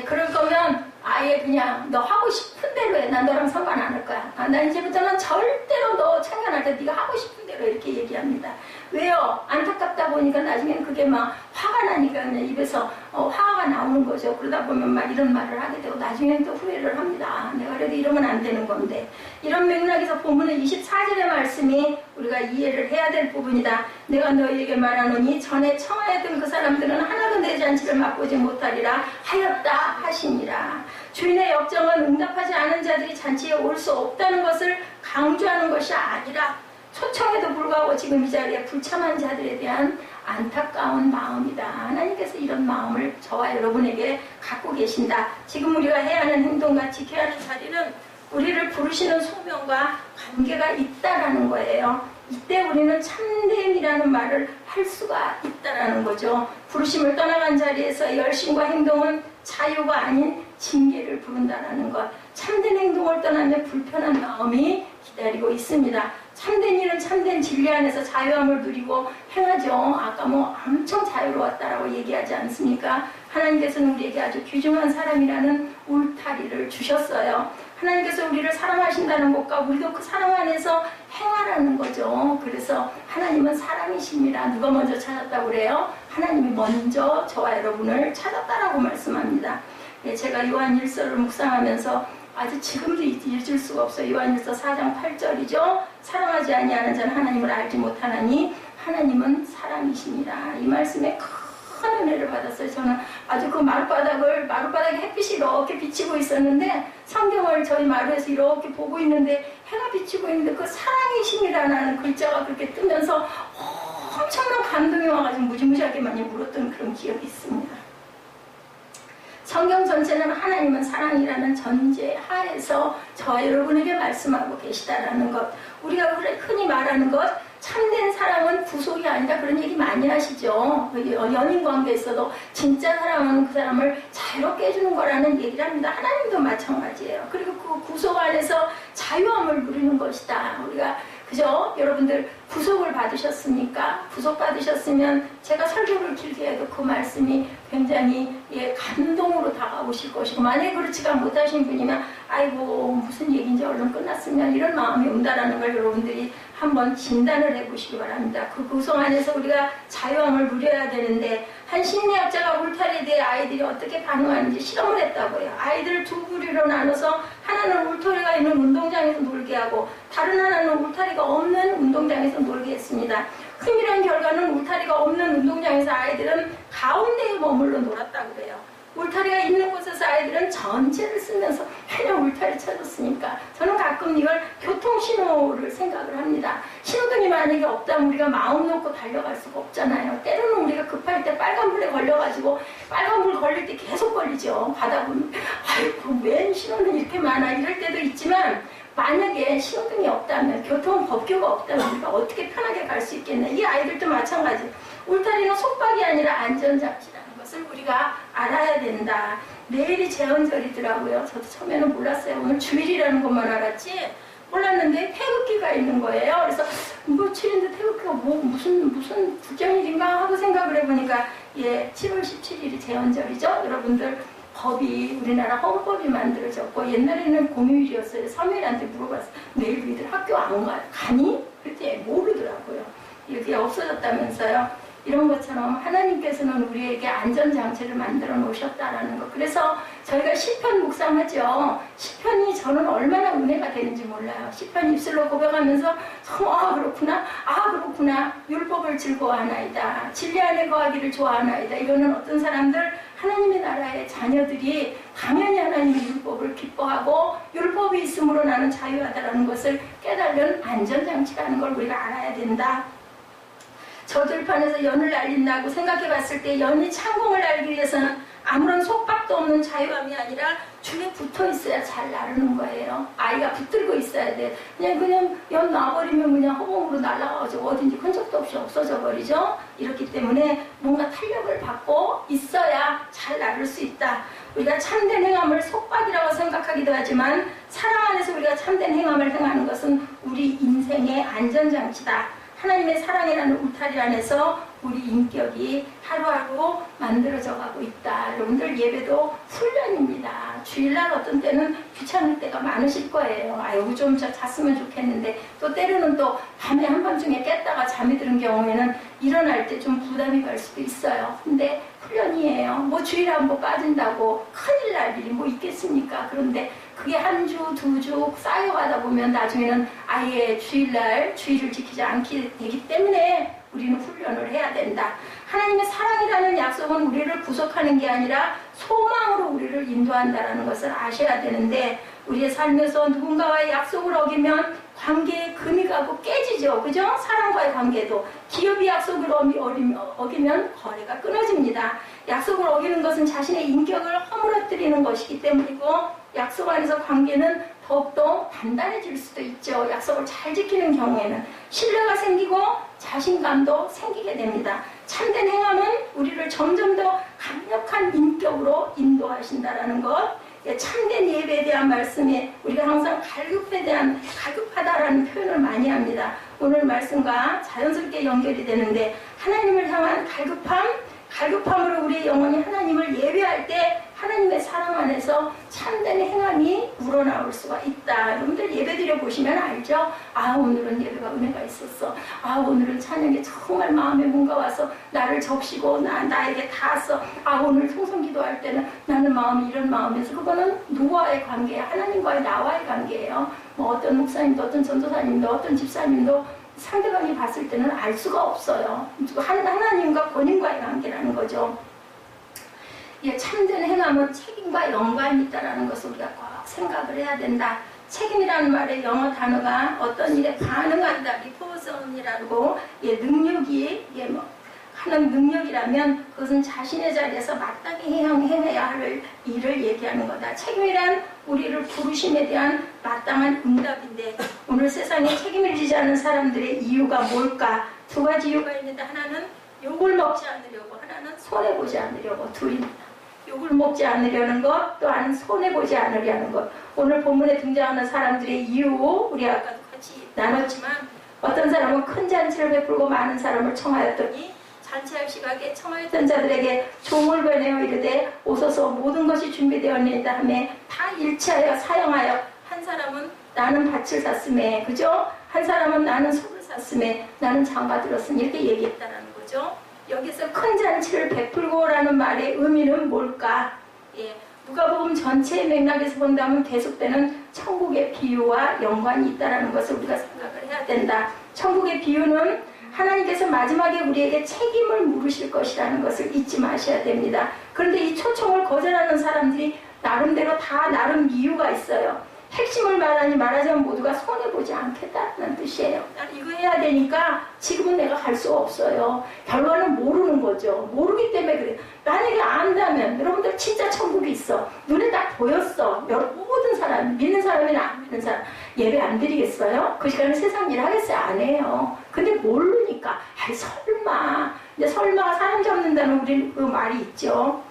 그럴 거면 아예 그냥 너 하고 싶은 대로 해. 난 너랑 상관 안 할 거야. 난 이제부터는 절대로 너 참견할 때 네가 하고 싶은 대로, 이렇게 얘기합니다. 왜요? 안타깝다 보니까 나중에는 그게 막 화가 나니까 그냥 입에서 화가 나오는 거죠. 그러다 보면 막 이런 말을 하게 되고 나중에는 또 후회를 합니다. 내가 그래도 이러면 안 되는 건데. 이런 맥락에서 본문의 24절의 말씀이 우리가 이해를 해야 될 부분이다. 내가 너희에게 말하노니 전에 청하였던 그 사람들은 하나도 내 잔치를 맛보지 못하리라 하였다 하시니라. 주인의 역정은 응답하지 않은 자들이 잔치에 올 수 없다는 것을 강조하는 것이 아니라 초청에도 불구하고 지금 이 자리에 불참한 자들에 대한 안타까운 마음이다. 하나님께서 이런 마음을 저와 여러분에게 갖고 계신다. 지금 우리가 해야 하는 행동과 지켜야 하는 자리는 우리를 부르시는 소명과 관계가 있다라는 거예요. 이때 우리는 참됨이라는 말을 할 수가 있다라는 거죠. 부르심을 떠나간 자리에서 열심과 행동은 자유가 아닌 징계를 부른다라는 것. 참된 행동을 떠나면 불편한 마음이 기다리고 있습니다. 참된 일은 참된 진리 안에서 자유함을 누리고 행하죠. 아까 엄청 자유로웠다라고 얘기하지 않습니까? 하나님께서는 우리에게 아주 귀중한 사람이라는 울타리를 주셨어요. 하나님께서 우리를 사랑하신다는 것과 우리도 그 사랑 안에서 행하라는 거죠. 그래서 하나님은 사랑이십니다. 누가 먼저 찾았다고 그래요? 하나님이 먼저 저와 여러분을 찾았다라고 말씀합니다. 제가 요한 1서를 묵상하면서 아주 지금도 잊을 수가 없어요. 요한일서 4장 8절이죠. 사랑하지 아니하는 자는 하나님을 알지 못하나니 하나님은 사랑이십니다. 이 말씀에 큰 은혜를 받았어요. 저는 아주 그 마룻바닥에 햇빛이 이렇게 비치고 있었는데 성경을 저희 마루에서 이렇게 보고 있는데 해가 비치고 있는데 그 사랑이십니다라는 글자가 그렇게 뜨면서 엄청난 감동이 와가지고 무지무지하게 많이 울었던 그런 기억이 있습니다. 성경 전체는 하나님은 사랑이라는 전제 하에서 저와 여러분에게 말씀하고 계시다라는 것. 우리가 흔히 말하는 것, 참된 사랑은 구속이 아니라 그런 얘기 많이 하시죠. 연인 관계에서도 진짜 사랑은 그 사람을 자유롭게 해주는 거라는 얘기를 합니다. 하나님도 마찬가지예요. 그리고 그 구속 안에서 자유함을 누리는 것이다. 우리가 그죠? 여러분들 구속을 받으셨습니까? 구속 받으셨으면 제가 설교를 길게 해도 그 말씀이 굉장히 감동으로 다가오실 것이고 만약에 그렇지가 못하신 분이면 아이고 무슨 얘기인지 얼른 끝났으면 이런 마음이 온다라는 걸 여러분들이 한번 진단을 해보시기 바랍니다. 그 구속 안에서 우리가 자유함을 누려야 되는데 한 심리학자가 울타리에 대해 아이들이 어떻게 반응하는지 실험을 했다고 해요. 아이들을 두 부류로 나눠서 하나는 울타리가 있는 운동장에서 놀게 하고 다른 하나는 울타리가 없는 운동장에서 놀게 했습니다. 흥미로운 결과는 울타리가 없는 운동장에서 아이들은 가운데에 머물러 놀았다고 해요. 울타리가 있는 곳에서 아이들은 전체를 쓰면서 그냥 울타리 찾았으니까 저는 가끔 이걸 교통신호를 생각을 합니다. 신호등이 만약에 없다면 우리가 마음 놓고 달려갈 수가 없잖아요. 때로는 우리가 급할 때 빨간불에 걸려가지고 빨간불 걸릴 때 계속 걸리죠. 가다 보면 아이고 웬 신호등이 이렇게 많아 이럴 때도 있지만 만약에 신호등이 없다면 교통 법규가 없다면 우리가 어떻게 편하게 갈 수 있겠나. 이 아이들도 마찬가지. 울타리는 속박이 아니라 안전장치라는 것을 우리가 알아야 된다. 내일이 제헌절이더라고요. 저도 처음에는 몰랐어요. 오늘 주일이라는 것만 알았지 몰랐는데 태극기가 있는 거예요. 그래서 며칠인데 태극기가 무슨 국경일인가 하고 생각을 해보니까 7월 17일이 제헌절이죠. 여러분들 법이 우리나라 헌법이 만들어졌고 옛날에는 공휴일이었어요. 사무엘한테 물어봤어요. 내일 너희들 학교 안 가니? 그때 모르더라고요. 이렇게 없어졌다면서요. 이런 것처럼 하나님께서는 우리에게 안전장치를 만들어 놓으셨다라는 것. 그래서 저희가 시편 묵상하죠. 시편이 저는 얼마나 은혜가 되는지 몰라요. 시편 입술로 고백하면서 그렇구나 율법을 즐거워하나이다. 진리 안에 거하기를 좋아하나이다. 이거는 어떤 사람들 하나님의 나라의 자녀들이 당연히 하나님의 율법을 기뻐하고 율법이 있으므로 나는 자유하다라는 것을 깨달은 안전장치라는 걸 우리가 알아야 된다. 저 들판에서 연을 날린다고 생각해봤을 때 연이 창공을 날기 위해서는 아무런 속박도 없는 자유함이 아니라 줄에 붙어 있어야 잘 나르는 거예요. 아이가 붙들고 있어야 돼. 그냥 연 놔버리면 그냥 허공으로 날아가가지고 어딘지 흔적도 없이 없어져 버리죠. 이렇기 때문에 뭔가 탄력을 받고 있어야 잘 나를 수 있다. 우리가 참된 행함을 속박이라고 생각하기도 하지만 사랑 안에서 우리가 참된 행함을 행하는 것은 우리 인생의 안전장치다. 하나님의 사랑이라는 울타리 안에서 우리 인격이 하루하루 만들어져 가고 있다. 여러분들 예배도 훈련입니다. 주일날 어떤 때는 귀찮을 때가 많으실 거예요. 아이고 좀 잤으면 좋겠는데 또 때로는 또 밤에 한밤중에 깼다가 잠이 드는 경우에는 일어날 때 좀 부담이 갈 수도 있어요. 근데 훈련이에요. 뭐 주일 한 번 빠진다고 큰일 날 일이 뭐 있겠습니까? 그런데 그게 한 주, 두 주 쌓여가다 보면 나중에는 아예 주일날 주일을 지키지 않게 되기 때문에 우리는 훈련을 해야 된다. 하나님의 사랑이라는 약속은 우리를 구속하는 게 아니라 소망으로 우리를 인도한다는 것을 아셔야 되는데 우리의 삶에서 누군가와의 약속을 어기면 관계에 금이 가고 깨지죠. 그죠? 사람과의 관계도. 기업이 약속을 어기면 거래가 끊어집니다. 약속을 어기는 것은 자신의 인격을 허물어뜨리는 것이기 때문이고 약속 안에서 관계는 더욱더 단단해질 수도 있죠. 약속을 잘 지키는 경우에는 신뢰가 생기고 자신감도 생기게 됩니다. 참된 행함은 우리를 점점 더 강력한 인격으로 인도하신다는 것. 참된 예배에 대한 말씀에 우리가 항상 갈급하다라는 표현을 많이 합니다. 오늘 말씀과 자연스럽게 연결이 되는데 하나님을 향한 갈급함으로 우리의 영혼이 하나님을 예배할 때 하나님의 사랑 안에서 참된 행함이 우러나올 수가 있다. 여러분들 예배 드려보시면 알죠? 아 오늘은 예배가 은혜가 있었어. 아 오늘은 찬양이 정말 마음에 뭔가 와서 나를 적시고 나에게 닿았어. 아 오늘 통성기도할 때는 나는 마음이 이런 마음이어서 그거는 누구와의 관계야? 하나님과의 나와의 관계예요. 뭐 어떤 목사님도 어떤 전도사님도 어떤 집사님도 상대방이 봤을 때는 알 수가 없어요. 하나님과 본인과의 관계라는 거죠. 참된 행함은 책임과 연관이 있다는 것을 우리가 꼭 생각을 해야 된다. 책임이라는 말의 영어 단어가 어떤 일에 반응한다, 리포션이라고 능력이 하는 능력이라면 그것은 자신의 자리에서 마땅히 행해야 할 일을 얘기하는 거다. 책임이란 우리를 부르심에 대한 마땅한 응답인데 오늘 세상에 책임을 지지 않는 사람들의 이유가 뭘까? 두 가지 이유가 있는데 하나는 욕을 먹지 않으려고, 하나는 손해보지 않으려고. 둘입니다. 욕을 먹지 않으려는 것, 또 하나는 손해보지 않으려는 것. 오늘 본문에 등장하는 사람들의 이유 우리 아까도 같이 나눴지만 어떤 사람은 큰 잔치를 베풀고 많은 사람을 청하였더니 잔치할 시각에 청하였던 자들에게 종을 보내어 이르되 오소서 모든 것이 준비되었느니라 하며 다 일치하여 사용하여 한 사람은 나는 밭을 샀음에, 그죠? 한 사람은 나는 소를 샀음에 나는 장가 들었으니 이렇게 얘기했다는 거죠. 여기서 큰 잔치를 베풀고라는 말의 의미는 뭘까? 누가복음 전체의 맥락에서 본다면 계속되는 천국의 비유와 연관이 있다는 것을 우리가 생각을 해야 된다. 천국의 비유는 하나님께서 마지막에 우리에게 책임을 물으실 것이라는 것을 잊지 마셔야 됩니다. 그런데 이 초청을 거절하는 사람들이 나름대로 다 나름 이유가 있어요. 핵심을 말하자면 모두가 손해보지 않겠다는 뜻이에요. 난 이거 해야 되니까 지금은 내가 갈 수가 없어요. 결과는 모르는 거죠. 모르기 때문에 그래요. 만약에 안다면 여러분들 진짜 천국이 있어. 눈에 딱 보였어. 모든 사람, 믿는 사람이나 안 믿는 사람 예배 안 드리겠어요? 그 시간에 세상 일 하겠어요? 안 해요. 근데 모르니까 아이 설마. 근데 설마가 사람 잡는다는 우리 그 말이 있죠.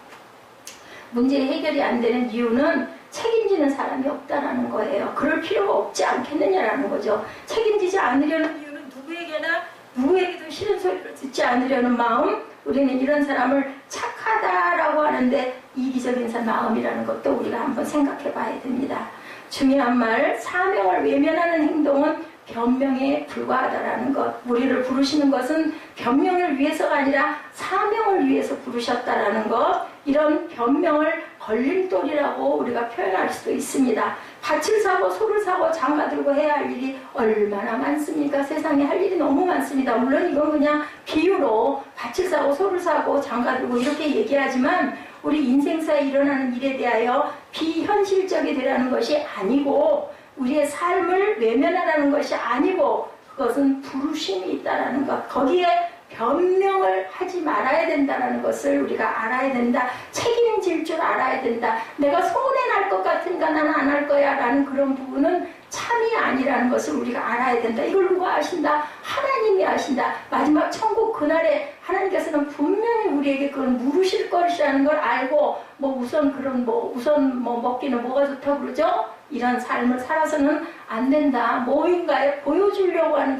문제 해결이 안 되는 이유는 책임지는 사람이 없다라는 거예요. 그럴 필요가 없지 않겠느냐라는 거죠. 책임지지 않으려는 이유는 누구에게도 싫은 소리를 듣지 않으려는 마음. 우리는 이런 사람을 착하다라고 하는데 이기적인 마음이라는 것도 우리가 한번 생각해 봐야 됩니다. 중요한 말, 사명을 외면하는 행동은 변명에 불과하다라는 것. 우리를 부르시는 것은 변명을 위해서가 아니라 사명을 위해서 부르셨다라는 것. 이런 변명을 걸림돌이라고 우리가 표현할 수도 있습니다. 밭을 사고 소를 사고 장가 들고 해야 할 일이 얼마나 많습니까? 세상에 할 일이 너무 많습니다. 물론 이건 그냥 비유로 밭을 사고 소를 사고 장가 들고 이렇게 얘기하지만 우리 인생사에 일어나는 일에 대하여 비현실적이 되라는 것이 아니고 우리의 삶을 외면하라는 것이 아니고 그것은 부르심이 있다는 것. 거기에 변명을 하지 말아야 된다는 것을 우리가 알아야 된다. 책임질 줄 알아야 된다. 내가 손해날 것 같으니까 나는 안 할 거야 라는 그런 부분은 참이 아니라는 것을 우리가 알아야 된다. 이걸 누가 아신다? 하나님이 아신다. 마지막 천국 그날에 하나님께서는 분명히 우리에게 그걸 물으실 것이라는 걸 알고 우선 먹기는 뭐가 좋다고 그러죠? 이런 삶을 살아서는 안 된다. 뭐인가에 보여주려고 하는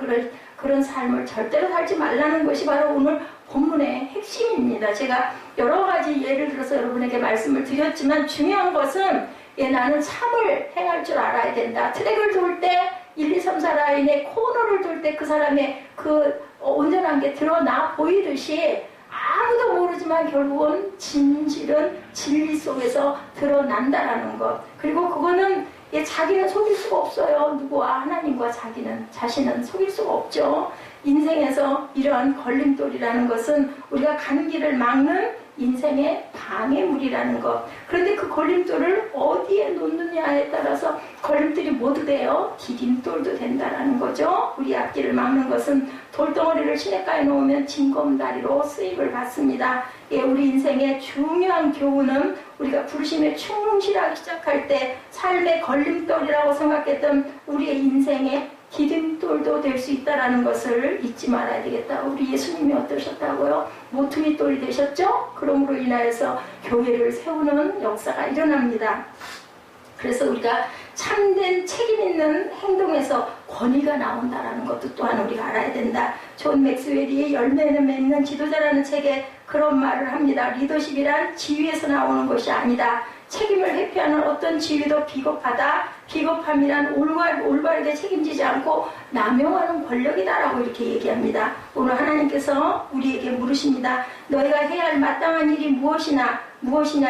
그런 삶을 절대로 살지 말라는 것이 바로 오늘 본문의 핵심입니다. 제가 여러 가지 예를 들어서 여러분에게 말씀을 드렸지만 중요한 것은 나는 참을 행할 줄 알아야 된다. 트랙을 돌 때 1, 2, 3, 4 라인에 코너를 돌 때 그 사람의 그 온전한 게 드러나 보이듯이 아무도 모르지만 결국은 진실은 진리 속에서 드러난다라는 것. 그리고 그거는 자기는 속일 수가 없어요. 누구와? 하나님과 자신은 속일 수가 없죠. 인생에서 이러한 걸림돌이라는 것은 우리가 가는 길을 막는 인생의 방해물이라는 것. 그런데 그 걸림돌을 어디에 놓느냐에 따라서 걸림돌이 모두 돼요. 디딤돌도 된다라는 거죠. 우리 앞길을 막는 것은 돌덩어리를 시냇가에 놓으면 징검다리로 쓰임을 받습니다. 우리 인생의 중요한 교훈은 우리가 부르심에 충실하기 시작할 때 삶의 걸림돌이라고 생각했던 우리의 인생의 디딤돌도 될 수 있다는 것을 잊지 말아야 되겠다. 우리 예수님이 어떠셨다고요? 모퉁이 돌이 되셨죠? 그러므로 인하여서 교회를 세우는 역사가 일어납니다. 그래서 우리가 참된 책임 있는 행동에서 권위가 나온다는 것도 또한 우리가 알아야 된다. 존 맥스웰이 열매는 맺는 지도자라는 책에 그런 말을 합니다. 리더십이란 지위에서 나오는 것이 아니다. 책임을 회피하는 어떤 지위도 비겁하다. 비겁함이란 올바르게 책임지지 않고 남용하는 권력이다라고 이렇게 얘기합니다. 오늘 하나님께서 우리에게 물으십니다. 너희가 해야 할 마땅한 일이 무엇이냐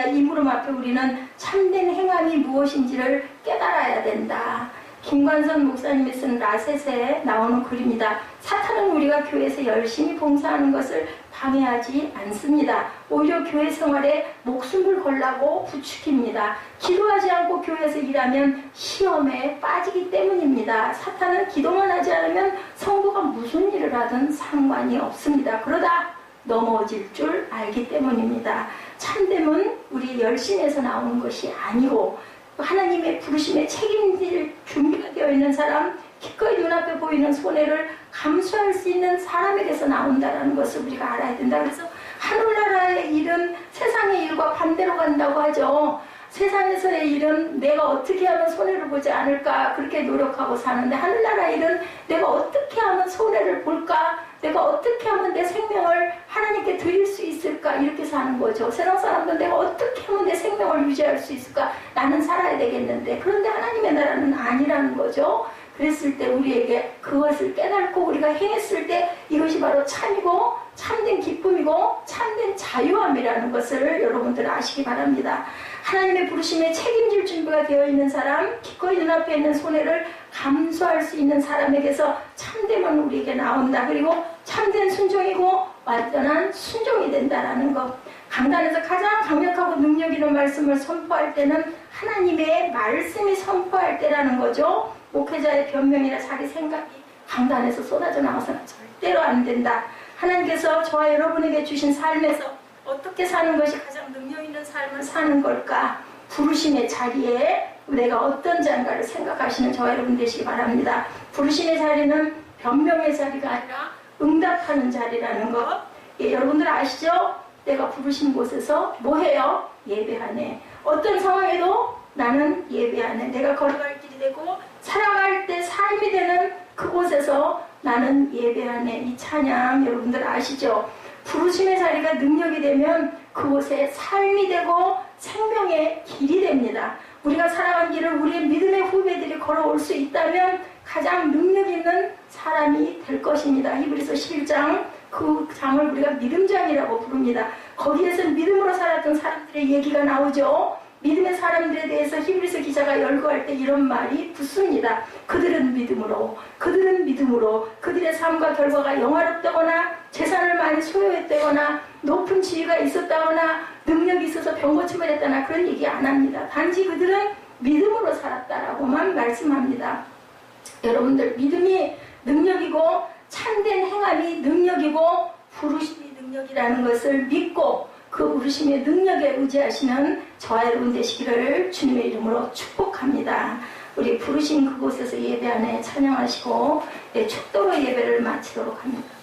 이 물음 앞에 우리는 참된 행함이 무엇인지를 깨달아야 된다. 김관선 목사님이 쓴 라셋에 나오는 글입니다. 사탄은 우리가 교회에서 열심히 봉사하는 것을 방해하지 않습니다. 오히려 교회 생활에 목숨을 걸라고 부추깁니다. 기도하지 않고 교회에서 일하면 시험에 빠지기 때문입니다. 사탄은 기도만 하지 않으면 성도가 무슨 일을 하든 상관이 없습니다. 그러다 넘어질 줄 알기 때문입니다. 참됨은 우리 열심에서 나오는 것이 아니고 하나님의 부르심에 책임질 준비가 되어 있는 사람, 기꺼이 눈앞에 보이는 손해를 감수할 수 있는 사람에게서 나온다는 것을 우리가 알아야 된다. 그래서 하늘나라의 일은 세상의 일과 반대로 간다고 하죠. 세상에서의 일은 내가 어떻게 하면 손해를 보지 않을까 그렇게 노력하고 사는데 하늘나라의 일은 내가 어떻게 하면 손해를 볼까, 내가 어떻게 하면 내 생명을 하나님께 드릴 수 있을까 이렇게 사는 거죠. 세상 사람들은 내가 어떻게 하면 내 생명을 유지할 수 있을까, 나는 살아야 되겠는데. 그런데 하나님의 나라는 아니라는 거죠. 그랬을 때 우리에게 그것을 깨닫고 우리가 행했을 때 이것이 바로 참이고 참된 기쁨이고 참된 자유함이라는 것을 여러분들 아시기 바랍니다. 하나님의 부르심에 책임질 준비가 되어 있는 사람, 기꺼이 눈앞에 있는 손해를 감수할 수 있는 사람에게서 참됨은 우리에게 나온다. 그리고 참된 순종이고 완전한 순종이 된다라는 것. 강단에서 가장 강력하고 능력 있는 말씀을 선포할 때는 하나님의 말씀이 선포할 때라는 거죠. 목회자의 변명이나 자기 생각이 강단에서 쏟아져 나와서는 절대로 안 된다. 하나님께서 저와 여러분에게 주신 삶에서 어떻게 사는 것이 가장 능력 있는 삶을 사는 걸까? 부르심의 자리에 내가 어떤 자인가를 생각하시는 저와 여러분 되시기 바랍니다. 부르심의 자리는 변명의 자리가 아니라 응답하는 자리라는 것. 여러분들 아시죠? 내가 부르신 곳에서 뭐 해요? 예배하네. 어떤 상황에도 나는 예배하네. 내가 걸어갈 길이 되고 살아갈 때 삶이 되는 그곳에서 나는 예배하네. 이 찬양 여러분들 아시죠? 부르심의 자리가 능력이 되면 그곳에 삶이 되고 생명의 길이 됩니다. 우리가 살아간 길을 우리의 믿음의 후배들이 걸어올 수 있다면 가장 능력 있는 사람이 될 것입니다. 히브리서 11장 그 장을 우리가 믿음장이라고 부릅니다. 거기에서 믿음으로 살았던 사람들의 얘기가 나오죠. 믿음의 사람들에 대해서 히브리서 기자가 열거할 때 이런 말이 붙습니다. 그들은 믿음으로 그들의 삶과 결과가 영화롭다거나 재산을 많이 소유했다거나 높은 지위가 있었다거나 능력이 있어서 병고침을 했다거나 그런 얘기 안 합니다. 단지 그들은 믿음으로 살았다라고만 말씀합니다. 여러분들 믿음이 능력이고 참된 행함이 능력이고 부르심이 능력이라는 것을 믿고 그 부르심의 능력에 의지하시는 저와 여러분 되시기를 주님의 이름으로 축복합니다. 우리 부르신 그곳에서 예배 안에 찬양하시고 축도로 예배를 마치도록 합니다.